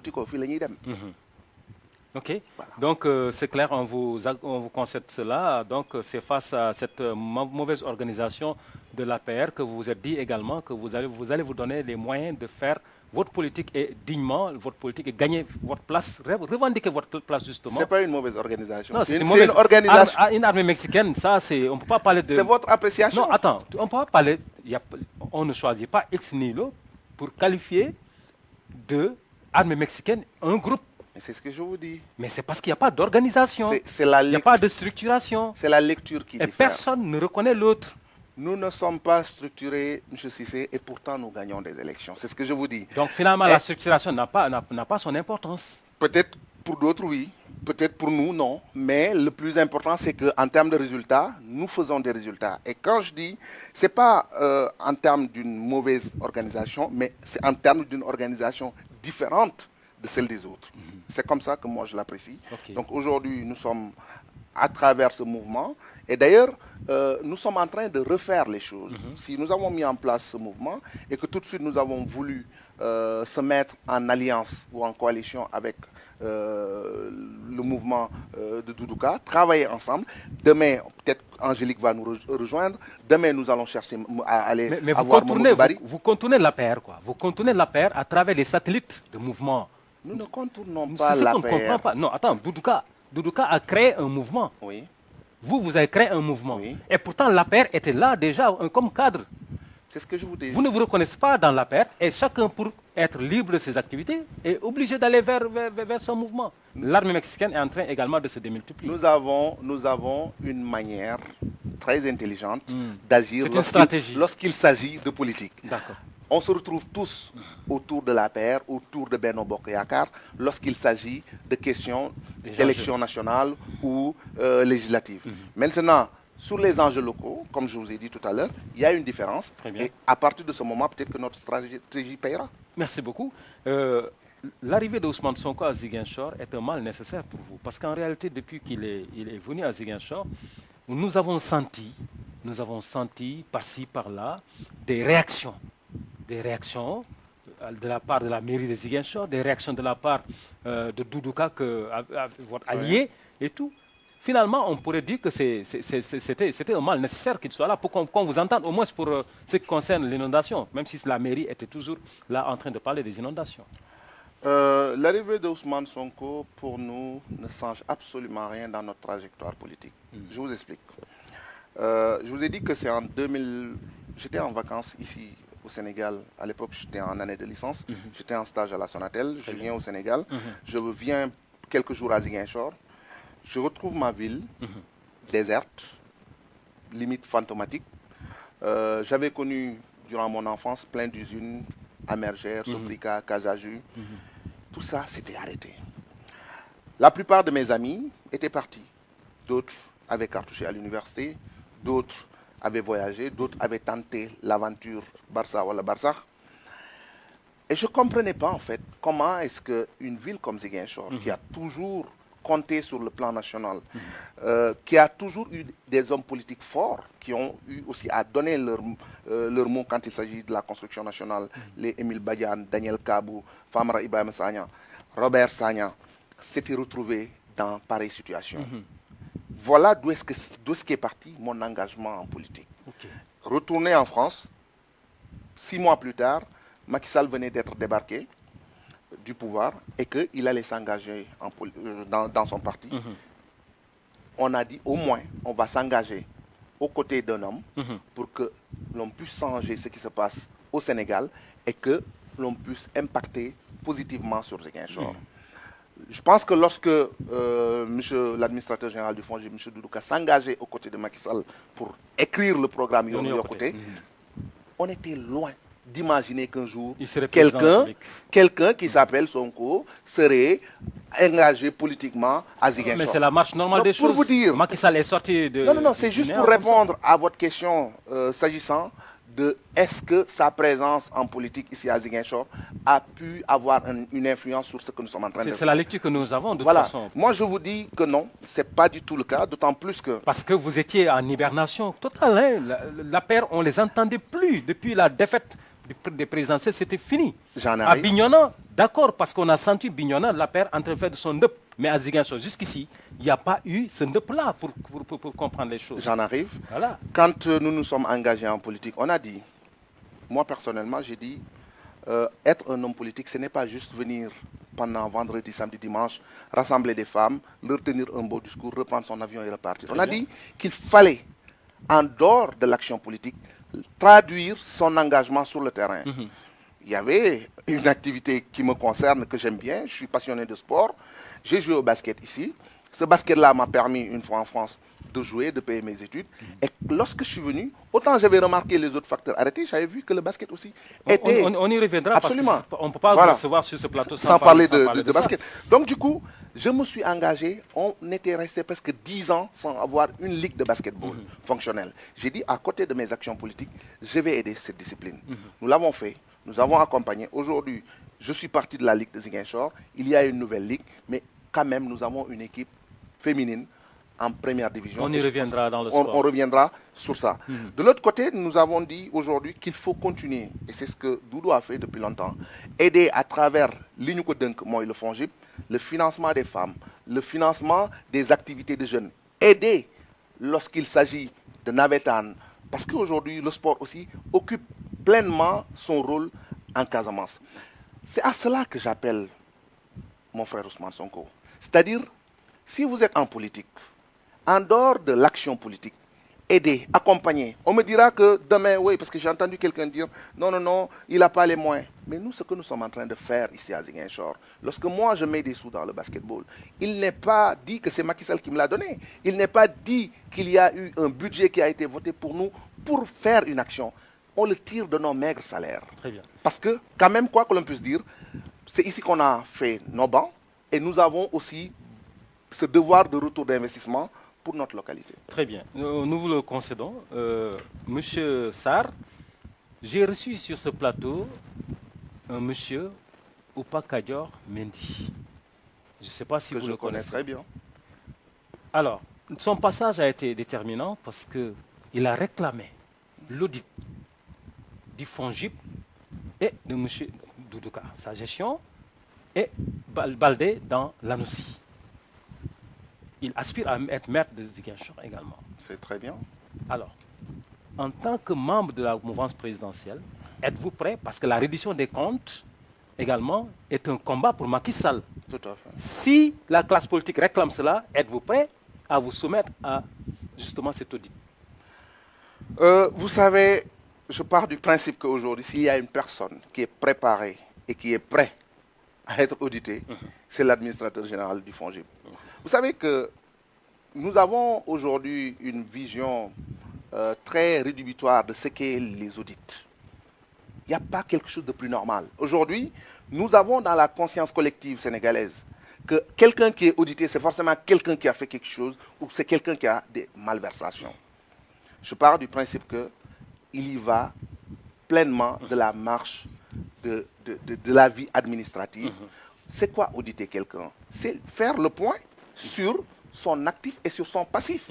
Ok, voilà. Donc c'est clair, on vous concède cela. Donc c'est face à cette mauvaise organisation de l'APR que vous vous êtes dit également que vous allez vous donner les moyens de faire votre politique et dignement, votre politique et gagner votre place, revendiquer votre place justement. Ce n'est pas une mauvaise organisation. C'est une organisation. Une armée mexicaine, ça c'est, on ne peut pas parler de... C'est votre appréciation. Non, attends, on ne peut pas parler, on ne choisit pas ex nihilo pour qualifier de armée mexicaine un groupe. C'est ce que je vous dis. Mais c'est parce qu'il n'y a pas d'organisation, il n'y a pas de structuration. C'est la lecture qui diffère. Et personne ne reconnaît l'autre. Nous ne sommes pas structurés, M. Cissé, et pourtant nous gagnons des élections. C'est ce que je vous dis. Donc finalement, la structuration n'a pas son importance. Peut-être pour d'autres, oui. Peut-être pour nous, non. Mais le plus important, c'est qu'en termes de résultats, nous faisons des résultats. Et quand je dis, ce n'est pas en termes d'une mauvaise organisation, mais c'est en termes d'une organisation différente de celle des autres. C'est comme ça que moi je l'apprécie. Okay. Donc aujourd'hui, nous sommes à travers ce mouvement. Et d'ailleurs, nous sommes en train de refaire les choses. Si nous avons mis en place ce mouvement et que tout de suite nous avons voulu se mettre en alliance ou en coalition avec le mouvement de Doudouka, travailler ensemble. Demain, peut-être Angélique va nous rejoindre. Demain, nous allons chercher à aller mais avoir vous contournez l'APR, quoi. Vous contournez l'APR à travers les satellites de mouvement. Nous ne contournons pas l'APR. Non, attends, Doudouka a créé un mouvement. Oui. Vous avez créé un mouvement. Oui. Et pourtant, l'APR était là déjà comme cadre. C'est ce que je vous dis. Vous ne vous reconnaissez pas dans l'APR et chacun, pour être libre de ses activités, est obligé d'aller vers son mouvement. L'armée mexicaine est en train également de se démultiplier. Nous avons une manière très intelligente d'agir lorsqu'il s'agit de politique. D'accord. On se retrouve tous autour de l'APR, autour de Benno Bokk Yakaar, lorsqu'il s'agit de questions d'élections nationales ou législatives. Maintenant, sur les enjeux locaux, comme je vous ai dit tout à l'heure, il y a une différence. Et à partir de ce moment, peut-être que notre stratégie payera. Merci beaucoup. L'arrivée d'Ousmane Sonko à Ziguinchor est un mal nécessaire pour vous. Parce qu'en réalité, depuis qu'il est venu à Ziguinchor, nous avons senti par-ci, par-là, des réactions de la part de la mairie de Ziguinchor, des réactions de la part de Doudouka, votre allié et tout. Finalement, on pourrait dire que c'était un mal nécessaire qu'il soit là pour qu'on vous entende, au moins pour ce qui concerne l'inondation, même si la mairie était toujours là en train de parler des inondations. L'arrivée d'Ousmane Sonko, pour nous, ne change absolument rien dans notre trajectoire politique. Je vous explique. Je vous ai dit que c'est en 2000... J'étais en vacances ici au Sénégal. À l'époque, j'étais en année de licence. J'étais en stage à la Sonatel. Je viens au Sénégal. Je viens quelques jours à Ziguinchor. Je retrouve ma ville déserte, limite fantomatique. J'avais connu durant mon enfance plein d'usines, Amergère, Soprika, Casaju. Tout ça s'était arrêté. La plupart de mes amis étaient partis. D'autres avaient cartouché à l'université, d'autres avaient voyagé, d'autres avaient tenté l'aventure Barça ou la Barça. Et je ne comprenais pas en fait comment est-ce qu'une ville comme Ziguinchor, qui a toujours compté sur le plan national, qui a toujours eu des hommes politiques forts, qui ont eu aussi à donner leur mot quand il s'agit de la construction nationale, les Émile Badiane, Daniel Kabou, Famara Ibrahim Sagna, Robert Sagna, s'étaient retrouvés dans pareille situation. Voilà d'où est-ce qu'est parti mon engagement en politique. Retourné en France, 6 mois plus tard, Macky Sall venait d'être débarqué du pouvoir et qu'il allait s'engager dans son parti. On a dit au moins on va s'engager aux côtés d'un homme pour que l'on puisse changer ce qui se passe au Sénégal et que l'on puisse impacter positivement sur Ziguinchor. Je pense que lorsque monsieur l'administrateur général du FONGIP, M. Doudouka, s'engageait aux côtés de Macky Sall pour écrire le programme Yoonu Yokkute, on était loin d'imaginer qu'un jour, quelqu'un qui s'appelle Sonko serait engagé politiquement à Ziguinchor. Mais c'est la marche normale des choses. Pour vous dire, Macky Sall est sorti de... Non, c'est juste pour répondre à votre question s'agissant de est-ce que sa présence en politique ici à Ziguinchor a pu avoir une influence sur ce que nous sommes en train de faire. C'est la lecture que nous avons de toute façon. Moi, je vous dis que non, ce n'est pas du tout le cas, d'autant plus que... Parce que vous étiez en hibernation totale. Hein. La paire, on ne les entendait plus. Depuis la défaite des présidentielles, c'était fini. À Bignona, d'accord, parce qu'on a senti Bignona, la paire, en train de faire de son deup. Mais à Ziguinchor, jusqu'ici, il n'y a pas eu ce deup-là pour comprendre les choses. J'en arrive. Voilà. Quand nous nous sommes engagés en politique, on a dit, moi personnellement, j'ai dit, être un homme politique, ce n'est pas juste venir pendant vendredi, samedi, dimanche, rassembler des femmes, leur tenir un beau discours, reprendre son avion et repartir. On a dit qu'il fallait, en dehors de l'action politique, traduire son engagement sur le terrain. Il y avait une activité qui me concerne, que j'aime bien, je suis passionné de sport. J'ai joué au basket ici. Ce basket-là m'a permis, une fois en France, de jouer, de payer mes études. Et lorsque je suis venu, autant j'avais remarqué les autres facteurs arrêtés, j'avais vu que le basket aussi était... On y reviendra. Absolument. Parce qu'on ne peut pas vous recevoir sur ce plateau sans parler de basket. Donc du coup, je me suis engagé. On était resté presque 10 ans sans avoir une ligue de basketball fonctionnelle. J'ai dit, à côté de mes actions politiques, je vais aider cette discipline. Nous l'avons fait. Nous avons accompagné. Aujourd'hui, je suis parti de la ligue de Ziguinchor. Il y a une nouvelle ligue, mais quand même, nous avons une équipe féminine en première division. On y reviendra dans le sport. On reviendra sur ça. De l'autre côté, nous avons dit aujourd'hui qu'il faut continuer, et c'est ce que Doudou a fait depuis longtemps, aider à travers l'Inuko Dunk, moi, le FONGIP, le financement des femmes, le financement des activités de jeunes. Aider lorsqu'il s'agit de Navetan, parce qu'aujourd'hui, le sport aussi occupe pleinement son rôle en Casamance. C'est à cela que j'appelle mon frère Ousmane Sonko. C'est-à-dire, si vous êtes en politique, en dehors de l'action politique, aider, accompagner. On me dira que demain, oui, parce que j'ai entendu quelqu'un dire, non, il n'a pas les moyens. Mais nous, ce que nous sommes en train de faire ici à Ziguinchor, lorsque moi je mets des sous dans le basketball, il n'est pas dit que c'est Macky Sall qui me l'a donné. Il n'est pas dit qu'il y a eu un budget qui a été voté pour nous pour faire une action. On le tire de nos maigres salaires. Très bien. Parce que, quand même, quoi que l'on puisse dire, c'est ici qu'on a fait nos bancs et nous avons aussi ce devoir de retour d'investissement pour notre localité. Très bien. Nous vous le concédons. Monsieur Sarr, j'ai reçu sur ce plateau un monsieur, Oupa Kadior Mendy. Je ne sais pas si vous le connaissez. Très bien. Alors, son passage a été déterminant parce qu'il a réclamé l'audit du FONGIP et de M. Doudouka, sa gestion, et Baldé dans l'ANOCI. Il aspire à être maire de Ziguinchor également. C'est très bien. Alors, en tant que membre de la mouvance présidentielle, êtes-vous prêt? Parce que la reddition des comptes, également, est un combat pour Macky Sall. Tout à fait. Si la classe politique réclame cela, êtes-vous prêt à vous soumettre à, justement, cet audit? Vous savez, je pars du principe qu'aujourd'hui, s'il y a une personne qui est préparée et qui est prête à être auditée, c'est l'administrateur général du FONGIP. Vous savez que nous avons aujourd'hui une vision très rédhibitoire de ce qu'est les audits. Il n'y a pas quelque chose de plus normal. Aujourd'hui, nous avons dans la conscience collective sénégalaise que quelqu'un qui est audité, c'est forcément quelqu'un qui a fait quelque chose ou c'est quelqu'un qui a des malversations. Je pars du principe qu'il y va pleinement de la marche de la vie administrative. C'est quoi auditer quelqu'un? C'est faire le point sur son actif et sur son passif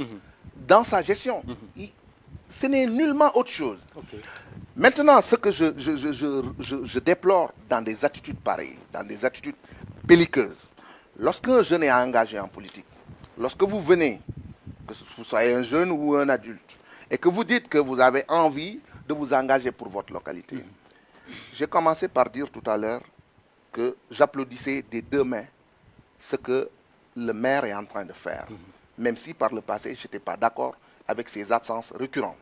dans sa gestion. Ce n'est nullement autre chose. Maintenant, ce que je déplore dans des attitudes pareilles, dans des attitudes belliqueuses, lorsqu'un jeune est engagé en politique, lorsque vous venez, que vous soyez un jeune ou un adulte, et que vous dites que vous avez envie de vous engager pour votre localité, j'ai commencé par dire tout à l'heure que j'applaudissais des deux mains ce que le maire est en train de faire, même si par le passé, je n'étais pas d'accord avec ses absences récurrentes.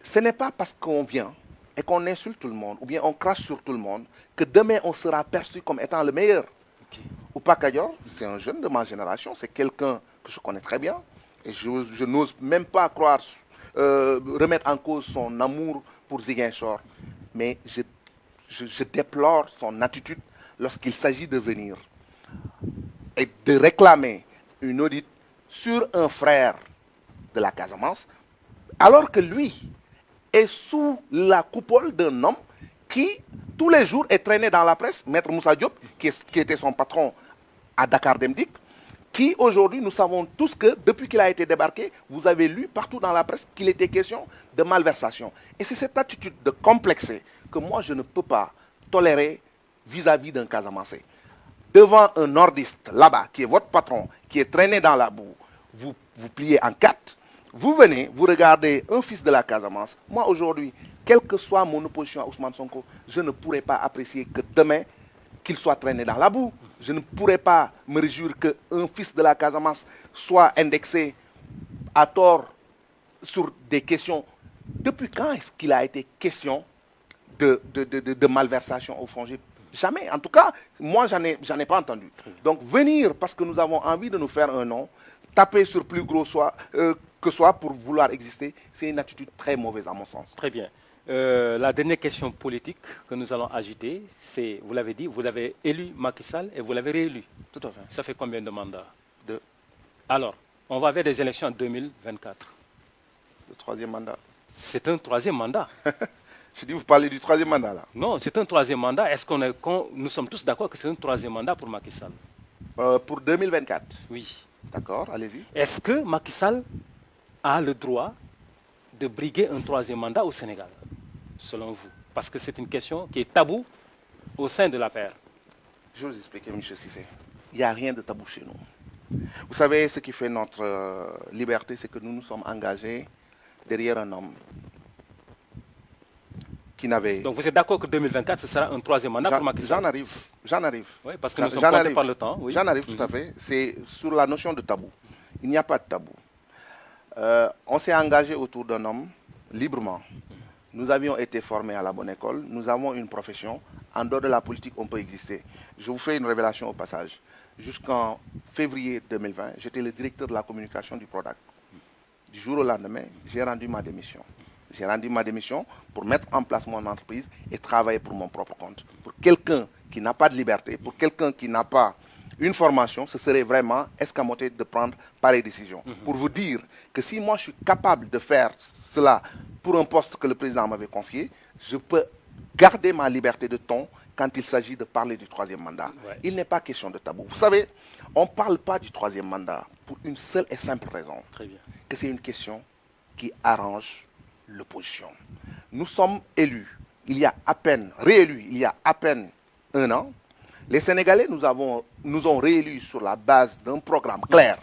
Ce n'est pas parce qu'on vient et qu'on insulte tout le monde, ou bien on crache sur tout le monde, que demain on sera perçu comme étant le meilleur. Oupa Kadior, c'est un jeune de ma génération, c'est quelqu'un que je connais très bien. Et je n'ose même pas croire, remettre en cause son amour pour Ziguinchor. Mais je déplore son attitude lorsqu'il s'agit de venir et de réclamer une audit sur un frère de la Casamance, alors que lui est sous la coupole d'un homme qui, tous les jours, est traîné dans la presse, Maître Moussa Diop, qui était son patron à Dakar Demdik, qui aujourd'hui, nous savons tous que depuis qu'il a été débarqué, vous avez lu partout dans la presse qu'il était question de malversation. Et c'est cette attitude de complexé que moi je ne peux pas tolérer vis-à-vis d'un Casamancé. Devant un nordiste là-bas, qui est votre patron, qui est traîné dans la boue, vous pliez en quatre, vous venez, vous regardez un fils de la Casamance. Moi aujourd'hui, quelle que soit mon opposition à Ousmane Sonko, je ne pourrais pas apprécier que demain, qu'il soit traîné dans la boue. Je ne pourrais pas me réjouir qu'un fils de la Casamance soit indexé à tort sur des questions. Depuis quand est-ce qu'il a été question de malversation au FONGIP? Jamais. En tout cas, moi, j'en ai pas entendu. Donc, venir parce que nous avons envie de nous faire un nom, taper sur plus gros que soit pour vouloir exister, c'est une attitude très mauvaise à mon sens. Très bien. La dernière question politique que nous allons agiter, c'est, vous l'avez dit, vous avez élu Macky Sall et vous l'avez réélu. Tout à fait. Ça fait combien de mandats? 2. Alors, on va vers des élections en 2024. Le 3e mandat. C'est un 3e mandat. Je dis, vous parlez du 3e mandat là? Non, c'est un 3e mandat. Est-ce nous sommes tous d'accord que c'est un 3e mandat pour Macky Sall? Pour 2024? Oui. D'accord, allez-y. Est-ce que Macky Sall a le droit de briguer un 3e mandat au Sénégal, selon vous? Parce que c'est une question qui est taboue au sein de la paire. Je vais vous expliquer, M. Cissé. Il n'y a rien de tabou chez nous. Vous savez, ce qui fait notre liberté, c'est que nous nous sommes engagés derrière un homme qui n'avait... Donc vous êtes d'accord que 2024, ce sera un 3e mandat pour Macky Sall? J'en arrive. Oui, parce que nous sommes comptés par le temps. Oui. J'en arrive tout à fait. C'est sur la notion de tabou. Il n'y a pas de tabou. On s'est engagé autour d'un homme librement. Nous avions été formés à la bonne école. Nous avons une profession. En dehors de la politique, on peut exister. Je vous fais une révélation au passage. Jusqu'en février 2020, j'étais le directeur de la communication du PRODAC. Du jour au lendemain, j'ai rendu ma démission. J'ai rendu ma démission pour mettre en place mon entreprise et travailler pour mon propre compte. Pour quelqu'un qui n'a pas de liberté, pour quelqu'un qui n'a pas une formation, ce serait vraiment escamoté de prendre pareille décision. Pour vous dire que si moi je suis capable de faire cela pour un poste que le président m'avait confié, je peux garder ma liberté de ton quand il s'agit de parler du 3e mandat. Ouais. Il n'est pas question de tabou. Vous savez, on ne parle pas du 3e mandat pour une seule et simple raison. Très bien. Que c'est une question qui arrange l'opposition. Nous sommes élus, réélus il y a à peine un an. Les Sénégalais nous ont réélus sur la base d'un programme clair.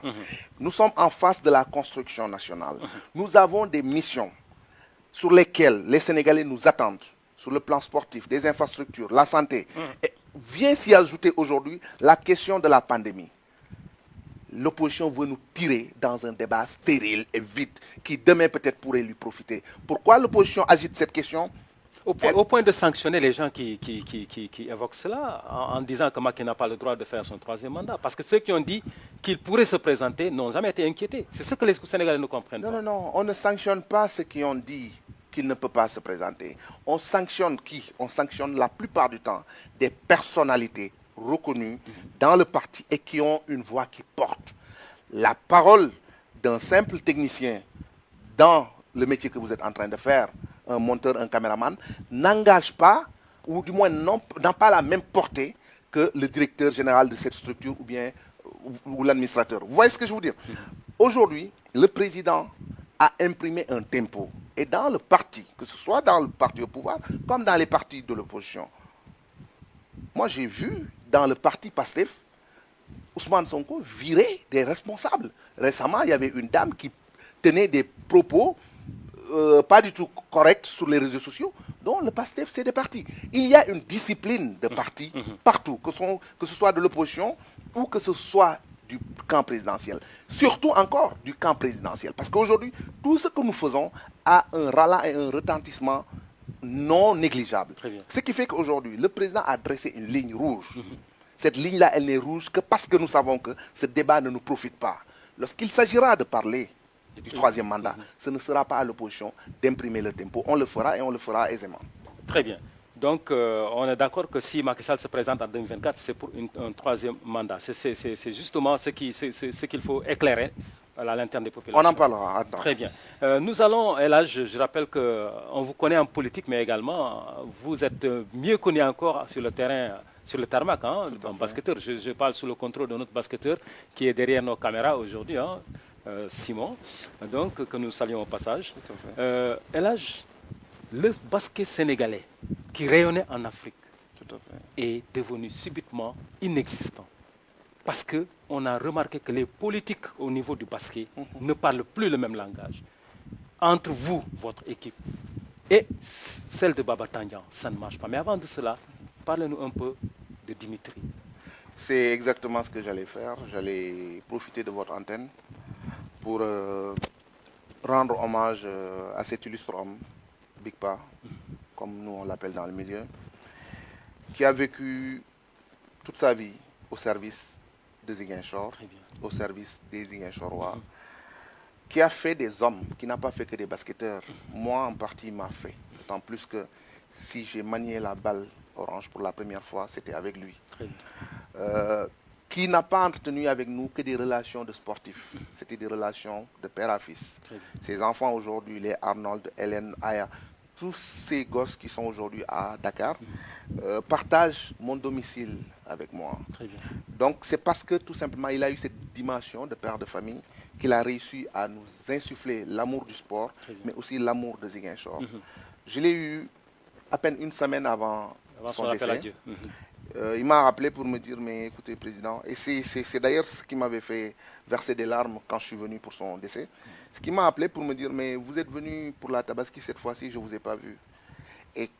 Nous sommes en face de la construction nationale. Nous avons des missions sur lesquelles les Sénégalais nous attendent, sur le plan sportif, des infrastructures, la santé. Et vient s'y ajouter aujourd'hui la question de la pandémie. L'opposition veut nous tirer dans un débat stérile et vide qui demain peut-être pourrait lui profiter. Pourquoi l'opposition agite cette question? Au point de sanctionner les gens qui évoquent cela en disant que Macky n'a pas le droit de faire son 3e mandat. Parce que ceux qui ont dit qu'il pourrait se présenter n'ont jamais été inquiétés. C'est ce que les Sénégalais ne comprennent pas. Non, on ne sanctionne pas ceux qui ont dit qu'il ne peut pas se présenter. On sanctionne qui? On sanctionne la plupart du temps des personnalités reconnues dans le parti et qui ont une voix qui porte. La parole d'un simple technicien dans le métier que vous êtes en train de faire, un monteur, un caméraman, n'engage pas, ou du moins n'a pas la même portée que le directeur général de cette structure ou bien ou l'administrateur. Vous voyez ce que je veux dire? Aujourd'hui, le président a imprimé un tempo. Et dans le parti, que ce soit dans le parti au pouvoir, comme dans les partis de l'opposition, moi j'ai vu dans le parti PASTEF, Ousmane Sonko virer des responsables. Récemment, il y avait une dame qui tenait des propos pas du tout corrects sur les réseaux sociaux, dont le PASTEF, c'est des partis. Il y a une discipline de partis partout, que ce soit de l'opposition ou que ce soit du camp présidentiel. Surtout encore du camp présidentiel. Parce qu'aujourd'hui, tout ce que nous faisons a un ralent et un retentissement non négligeable. Ce qui fait qu'aujourd'hui, le président a dressé une ligne rouge. Cette ligne-là, elle n'est rouge que parce que nous savons que ce débat ne nous profite pas. Lorsqu'il s'agira de parler du troisième mandat, ce ne sera pas à l'opposition d'imprimer le tempo. On le fera et on le fera aisément. Très bien. Donc, on est d'accord que si Macky Sall se présente en 2024, c'est pour un troisième mandat. C'est justement ce qu'il faut éclairer à l'interne des populations. On en parlera. Attends. Très bien. Nous allons, et là, je rappelle qu'on vous connaît en politique, mais également, vous êtes mieux connu encore sur le terrain, sur le tarmac, hein, en basketteur. Je parle sous le contrôle de notre basketteur qui est derrière nos caméras aujourd'hui, hein, Simon, donc, que nous saluons au passage. Et là, le basket sénégalais qui rayonnait en Afrique est devenu subitement inexistant. Parce qu'on a remarqué que les politiques au niveau du basket ne parlent plus le même langage. Entre vous, votre équipe, et celle de Baba Tandian, ça ne marche pas. Mais avant de cela, parlez-nous un peu de Dimitri. C'est exactement ce que j'allais faire. J'allais profiter de votre antenne pour rendre hommage à cet illustre homme, Big Pa, comme nous on l'appelle dans le milieu, qui a vécu toute sa vie au service de Ziguinchor, au service des Ziguinchorois, qui a fait des hommes, qui n'a pas fait que des basketteurs. Moi, en partie, m'a fait. D'autant plus que si j'ai manié la balle orange pour la première fois, c'était avec lui. Qui n'a pas entretenu avec nous que des relations de sportifs. C'était des relations de père à fils. Ses enfants aujourd'hui, les Arnold, Hélène, Aya, tous ces gosses qui sont aujourd'hui à Dakar partagent mon domicile avec moi. Donc c'est parce que tout simplement il a eu cette dimension de père de famille qu'il a réussi à nous insuffler l'amour du sport, mais aussi l'amour de Ziguinchor. Je l'ai eu à peine une semaine avant son décès. Il m'a rappelé pour me dire, mais écoutez, président, et c'est d'ailleurs ce qui m'avait fait verser des larmes quand je suis venu pour son décès. Ce qui m'a appelé pour me dire, mais vous êtes venu pour la Tabaski cette fois-ci, je ne vous ai pas vu. Et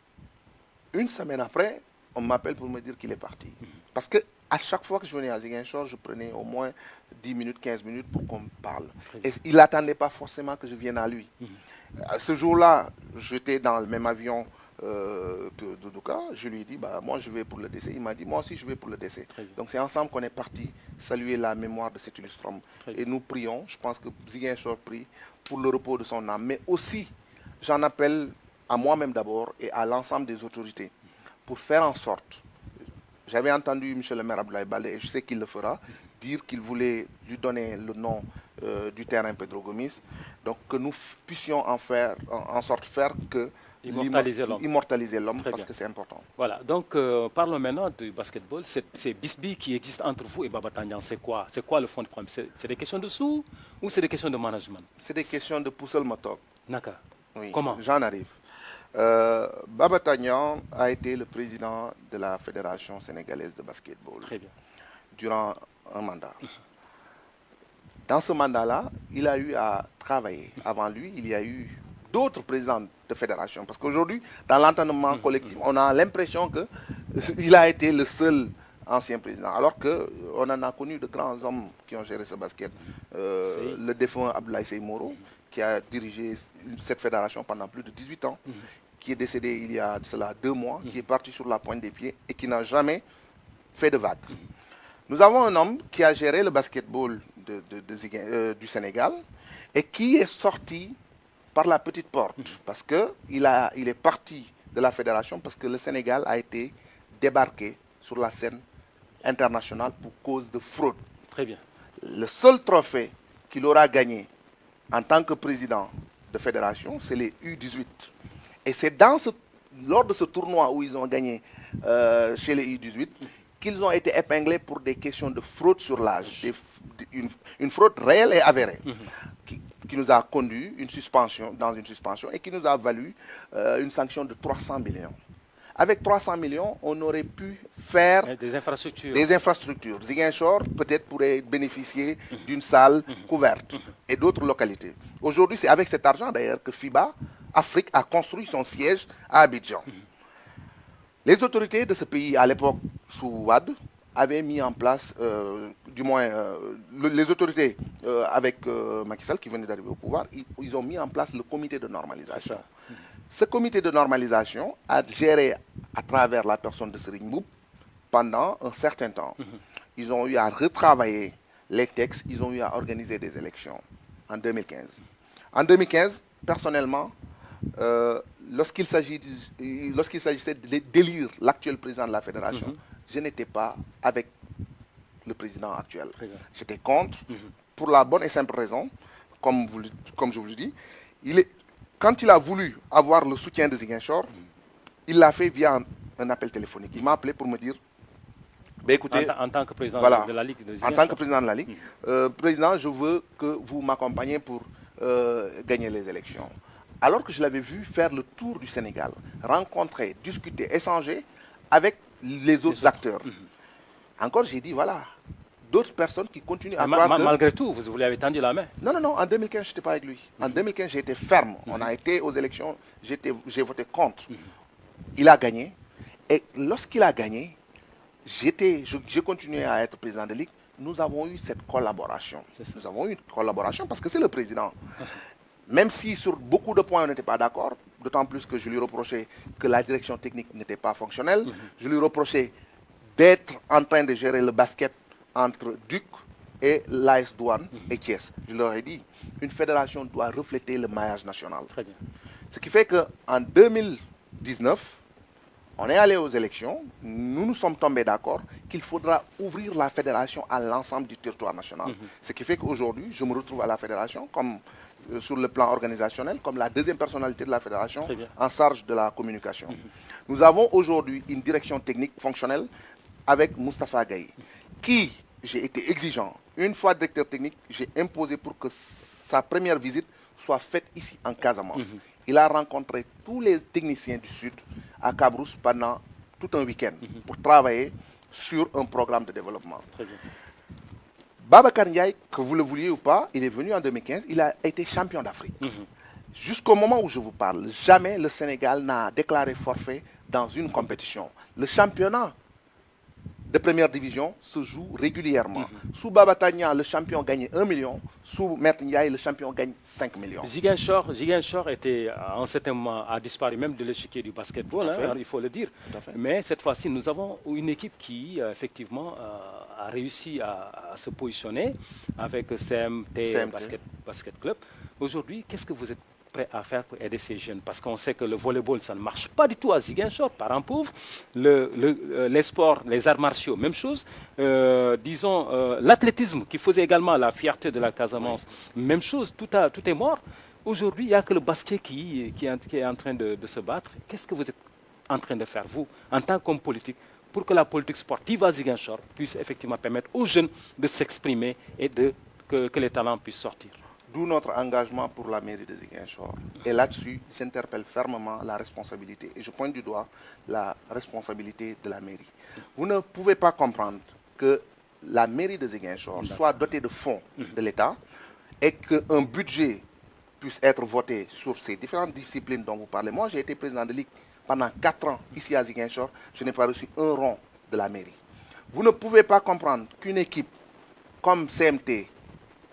une semaine après, on m'appelle pour me dire qu'il est parti. Parce que à chaque fois que je venais à Ziguinchor, je prenais au moins 10 minutes, 15 minutes pour qu'on me parle. Et il n'attendait pas forcément que je vienne à lui. Ce jour-là, j'étais dans le même avion que Doudouka. Je lui ai dit, bah, moi je vais pour le décès. Il m'a dit, moi aussi je vais pour le décès. Donc c'est ensemble qu'on est parti saluer la mémoire de cet illustre homme. Et nous prions, je pense que Ziguinchor prie pour le repos de son âme. Mais aussi, j'en appelle à moi-même d'abord et à l'ensemble des autorités pour faire en sorte. J'avais entendu M. le maire Abdoulaye Baldé, et je sais qu'il le fera, dire qu'il voulait lui donner le nom du terrain Pedro Gomis. Donc que nous puissions en sorte faire que immortaliser l'homme parce que c'est important. Voilà, donc parlons maintenant du basketball. C'est Bisbi qui existe entre vous et Baba Tandian. C'est quoi le fond du problème? C'est des questions de sous ou c'est des questions de management? C'est des questions de poussel motok. D'accord. Oui, comment? J'en arrive. Baba Tandian a été le président de la Fédération sénégalaise de basketball. Très bien. Durant un mandat. Dans ce mandat-là, il a eu à travailler. Avant lui, il y a eu d'autres présidents de fédération. Parce qu'aujourd'hui, dans l'entendement collectif, on a l'impression qu'il a été le seul ancien président. Alors qu'on en a connu de grands hommes qui ont géré ce basket. Le défunt Abdoulaye Sey Moro, qui a dirigé cette fédération pendant plus de 18 ans, qui est décédé il y a de cela 2 mois, qui est parti sur la pointe des pieds et qui n'a jamais fait de vague. Nous avons un homme qui a géré le basketball du Sénégal et qui est sorti par la petite porte parce qu'il est parti de la fédération parce que le Sénégal a été débarqué sur la scène internationale pour cause de fraude. Très bien. Le seul trophée qu'il aura gagné en tant que président de fédération, c'est les U18. Et c'est lors de ce tournoi où ils ont gagné chez les U18 qu'ils ont été épinglés pour des questions de fraude sur l'âge, une fraude réelle et avérée, qui nous a conduit dans une suspension et qui nous a valu une sanction de 300 millions. Avec 300 millions, on aurait pu faire des infrastructures. Ziguinchor peut-être pourrait bénéficier d'une salle couverte et d'autres localités. Aujourd'hui, c'est avec cet argent d'ailleurs que FIBA Afrique a construit son siège à Abidjan. Les autorités de ce pays, à l'époque, sous Wade, avaient mis en place, les autorités avec Macky Sall qui venait d'arriver au pouvoir, ils ont mis en place le comité de normalisation. Ce comité de normalisation a géré à travers la personne de Serigne Mboup pendant un certain temps. Ils ont eu à retravailler les textes, ils ont eu à organiser des élections en 2015. En 2015, personnellement, lorsqu'il s'agissait d'élire l'actuel président de la fédération, je n'étais pas avec le président actuel. J'étais contre, pour la bonne et simple raison, comme je vous le dis, quand il a voulu avoir le soutien de Ziguinchor, il l'a fait via un appel téléphonique. Il m'a appelé pour me dire, ben écoutez, en tant que président de la Ligue de Ziguinchor. En tant que président de la Ligue, président, je veux que vous m'accompagniez pour gagner les élections. Alors que je l'avais vu faire le tour du Sénégal, rencontrer, discuter, échanger avec les autres acteurs. Encore, j'ai dit, voilà, d'autres personnes qui continuent à croire que... Malgré tout, vous lui avez tendu la main. Non, en 2015, je n'étais pas avec lui. En 2015, j'ai été ferme. On a été aux élections, j'ai voté contre. Il a gagné. Et lorsqu'il a gagné, j'ai continué à être président de Ligue. Nous avons eu cette collaboration. Nous avons eu une collaboration parce que c'est le président. Même si sur beaucoup de points on n'était pas d'accord, d'autant plus que je lui reprochais que la direction technique n'était pas fonctionnelle, je lui reprochais d'être en train de gérer le basket entre Duc et l'AS Douane et Thiès. Je leur ai dit, une fédération doit refléter le maillage national. Très bien. Ce qui fait qu'en 2019, on est allé aux élections, nous nous sommes tombés d'accord qu'il faudra ouvrir la fédération à l'ensemble du territoire national. Ce qui fait qu'aujourd'hui, je me retrouve à la fédération comme sur le plan organisationnel, comme la deuxième personnalité de la fédération en charge de la communication. Nous avons aujourd'hui une direction technique fonctionnelle avec Moustapha Gaye, qui, j'ai été exigeant. Une fois directeur technique, j'ai imposé pour que sa première visite soit faite ici en Casamance. Il a rencontré tous les techniciens du Sud à Cabrousse pendant tout un week-end pour travailler sur un programme de développement. Très bien. Babacar Ndiaye, que vous le vouliez ou pas, il est venu en 2015, il a été champion d'Afrique. Jusqu'au moment où je vous parle, jamais le Sénégal n'a déclaré forfait dans une compétition. Le championnat de première division se joue régulièrement. Sous Babatania, le champion gagne 1 million. Sous Maître Ndiaye, le champion gagne 5 millions. Ziguinchor était, en certain moment, a disparu même de l'échiquier du basketball, hein, il faut le dire. Mais cette fois-ci, nous avons une équipe qui, effectivement, a réussi à se positionner avec CMT. Basket Club. Aujourd'hui, qu'est-ce que vous êtes prêt à faire pour aider ces jeunes? Parce qu'on sait que le volleyball, ça ne marche pas du tout à Ziguinchor, parents pauvres. Les sports, les arts martiaux, même chose. Disons, l'athlétisme, qui faisait également la fierté de la Casamance, même chose, tout est mort. Aujourd'hui, il n'y a que le basket qui est en train de se battre. Qu'est-ce que vous êtes en train de faire, vous, en tant qu'homme politique, pour que la politique sportive à Ziguinchor puisse effectivement permettre aux jeunes de s'exprimer et que les talents puissent sortir? D'où notre engagement pour la mairie de Ziguinchor. Et là-dessus, j'interpelle fermement la responsabilité, et je pointe du doigt la responsabilité de la mairie. Vous ne pouvez pas comprendre que la mairie de Ziguinchor soit dotée de fonds de l'État et qu'un budget puisse être voté sur ces différentes disciplines dont vous parlez. Moi, j'ai été président de Ligue pendant 4 ans ici à Ziguinchor. Je n'ai pas reçu un rond de la mairie. Vous ne pouvez pas comprendre qu'une équipe comme CMT,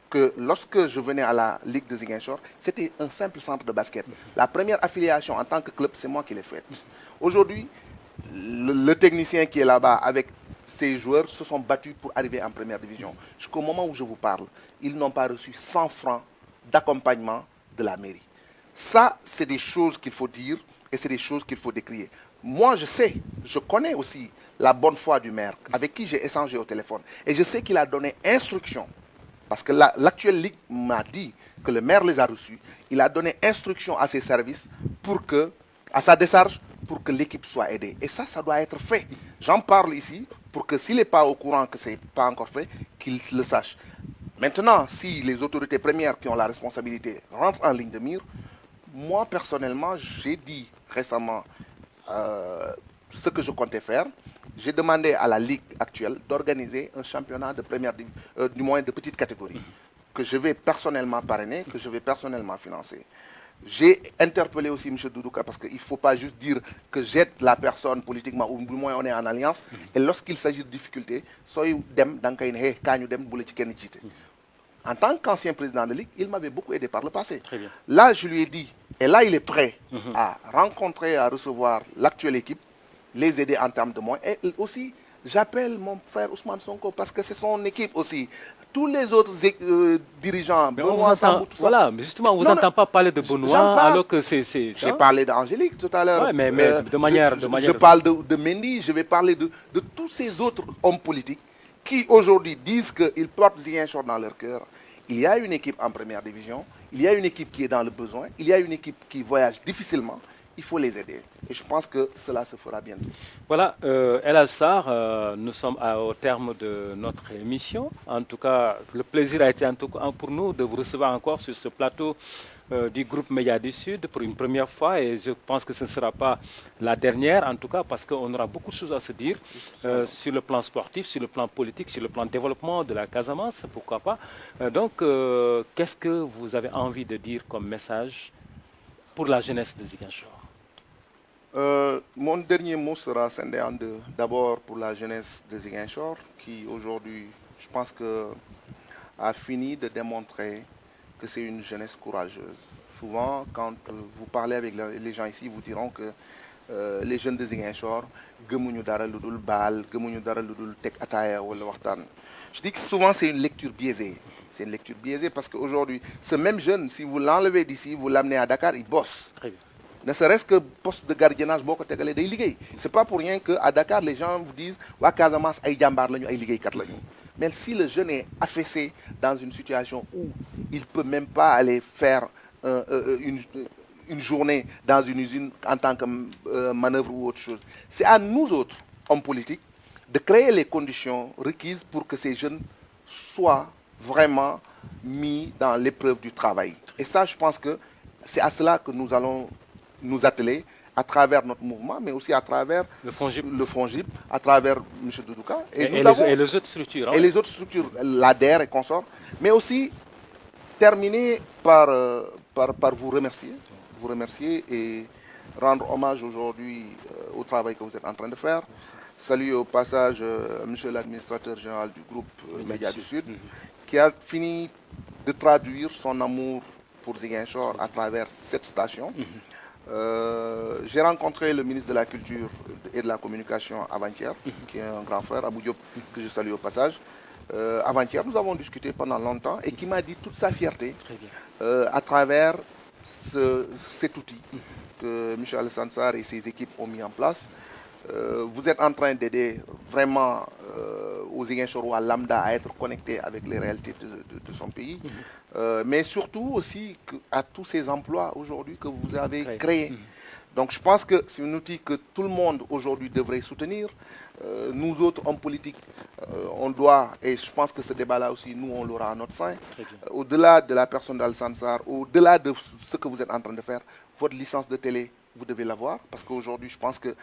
que lorsque je venais à la Ligue de Ziguinchor, c'était un simple centre de basket. La première affiliation en tant que club, c'est moi qui l'ai faite. Aujourd'hui, le technicien qui est là-bas avec ses joueurs se sont battus pour arriver en première division. Jusqu'au moment où je vous parle, ils n'ont pas reçu 100 francs d'accompagnement de la mairie. Ça, c'est des choses qu'il faut dire et c'est des choses qu'il faut décrire. Moi, je connais aussi la bonne foi du maire avec qui j'ai échangé au téléphone. Et je sais qu'il a donné instruction. Parce que l'actuelle Ligue m'a dit que le maire les a reçus. Il a donné instruction à ses services à sa décharge pour que l'équipe soit aidée. Et ça doit être fait. J'en parle ici pour que s'il n'est pas au courant que ce n'est pas encore fait, qu'il le sache. Maintenant, si les autorités premières qui ont la responsabilité rentrent en ligne de mire, moi personnellement, j'ai dit récemment ce que je comptais faire. J'ai demandé à la Ligue actuelle d'organiser un championnat de première du moins de petite catégorie, que je vais personnellement parrainer, que je vais personnellement financer. J'ai interpellé aussi M. Doudouka parce qu'il ne faut pas juste dire que j'aide la personne politiquement, ou du moins on est en alliance, et lorsqu'il s'agit de difficultés, en tant qu'ancien président de Ligue, il m'avait beaucoup aidé par le passé. Là, je lui ai dit, et là, il est prêt à rencontrer, à recevoir l'actuelle équipe, les aider en termes de moyens, et aussi j'appelle mon frère Ousmane Sonko parce que c'est son équipe aussi. Tous les autres dirigeants, Mais Benoît Sambou, tout ça. voilà, mais justement, on ne vous Non, entend pas parler de j'en Benoît parle. alors que c'est... J'ai parlé d'Angélique tout à l'heure. Ouais, mais de manière... Je parle de Mendy, je vais parler de tous ces autres hommes politiques qui aujourd'hui disent qu'ils portent Ziguinchor dans leur cœur. Il y a une équipe en première division, il y a une équipe qui est dans le besoin, il y a une équipe qui voyage difficilement. Il faut les aider. Et je pense que cela se fera bientôt. Voilà, El Alsar, nous sommes au terme de notre émission. En tout cas, le plaisir a été pour nous de vous recevoir encore sur ce plateau du groupe Média du Sud pour une première fois. Et je pense que ce ne sera pas la dernière, en tout cas, parce qu'on aura beaucoup de choses à se dire sur le plan sportif, sur le plan politique, sur le plan développement de la Casamance, pourquoi pas. Donc, qu'est-ce que vous avez envie de dire comme message pour la jeunesse de Ziguinchor? Mon dernier mot sera scindé en deux. D'abord pour la jeunesse de Ziguinchor, qui aujourd'hui, je pense que a fini de démontrer que c'est une jeunesse courageuse. Souvent, quand vous parlez avec les gens ici, vous diront que les jeunes de Ziguinchor, gëmuñu dara ludul bal, gëmuñu dara ludul tek ataya wala waxtaan. Je dis que souvent c'est une lecture biaisée. C'est une lecture biaisée parce qu'aujourd'hui, ce même jeune, si vous l'enlevez d'ici, vous l'amenez à Dakar, il bosse. Très bien. Ne serait-ce que poste de gardiennage, c'est pas pour rien qu'à Dakar, les gens vous disent Wa Casamance, ay jambar lañu, ay liggéeykat lañu. Mais si le jeune est affaissé dans une situation où il ne peut même pas aller faire une journée dans une usine en tant que manœuvre ou autre chose, c'est à nous autres, hommes politiques, de créer les conditions requises pour que ces jeunes soient vraiment mis dans l'épreuve du travail. Et ça, je pense que c'est à cela que nous allons nous atteler à travers notre mouvement, mais aussi à travers le FONGIP, à travers M. Doudouka. Et les autres structures. Hein? Et les autres structures, l'ADER et consorts. Mais aussi terminer par vous remercier et rendre hommage aujourd'hui au travail que vous êtes en train de faire. Saluer au passage M. l'administrateur général du groupe Média du Sud, qui a fini de traduire son amour pour Ziguinchor à travers cette station. J'ai rencontré le ministre de la Culture et de la Communication avant-hier, qui est un grand frère, Abou Diop, que je salue au passage. Avant-hier, nous avons discuté pendant longtemps et qui m'a dit toute sa fierté à travers cet outil que Michel Sansar et ses équipes ont mis en place. Vous êtes en train d'aider vraiment aux Ziguinchorois lambda à être connectés avec les réalités de son pays, mais surtout aussi à tous ces emplois aujourd'hui que vous avez créés. Donc je pense que c'est un outil que tout le monde aujourd'hui devrait soutenir. Nous autres, hommes politiques, on doit, et je pense que ce débat-là aussi, nous, on l'aura à notre sein. Au-delà de la personne d'Al-Sansar, au-delà de ce que vous êtes en train de faire, votre licence de télé, vous devez l'avoir, parce qu'aujourd'hui, je pense que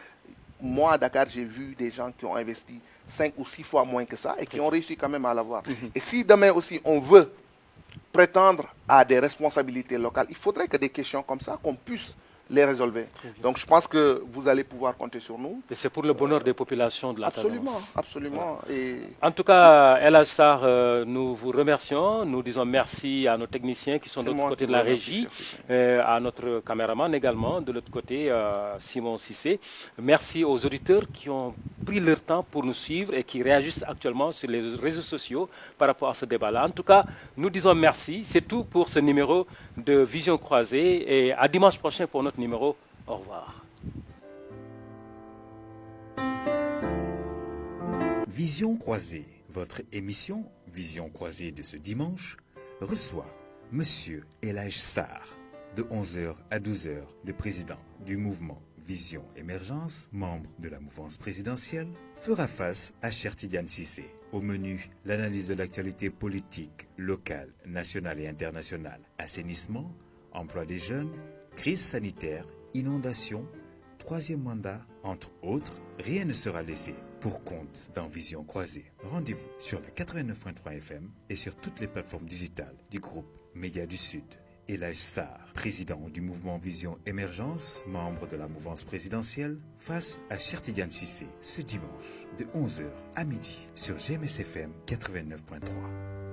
moi, à Dakar, j'ai vu des gens qui ont investi 5 ou 6 fois moins que ça et qui ont réussi quand même à l'avoir. Et si demain aussi, on veut prétendre à des responsabilités locales, il faudrait que des questions comme ça, qu'on puisse les résolver. Donc je pense que vous allez pouvoir compter sur nous. Et c'est pour le bonheur des populations de la Absolument, Casamance. absolument. Voilà. Et... En tout cas, El Alsar, nous vous remercions. Nous disons merci à nos techniciens qui sont de l'autre côté de la régie, à notre caméraman également, de l'autre côté, Simon Cissé. Merci aux auditeurs qui ont pris leur temps pour nous suivre et qui réagissent actuellement sur les réseaux sociaux par rapport à ce débat-là. En tout cas, nous disons merci. C'est tout pour ce numéro de Vision Croisée et à dimanche prochain pour notre numéro. Au revoir. Vision Croisée, votre émission Vision Croisée de ce dimanche, reçoit Monsieur Elhadj Sarr. De 11h à 12h, le président du mouvement Vision Émergence, membre de la mouvance présidentielle, fera face à Cheikh Tidiane Cissé. Au menu, l'analyse de l'actualité politique, locale, nationale et internationale, assainissement, emploi des jeunes, crise sanitaire, inondation, troisième mandat, entre autres, rien ne sera laissé pour compte dans Vision Croisée. Rendez-vous sur le 89.3 FM et sur toutes les plateformes digitales du groupe Média du Sud. Elhadj Sarr, président du mouvement Vision Émergence, membre de la mouvance présidentielle, face à Cheikh Tidiane Cissé ce dimanche de 11h à midi sur GMS FM 89.3.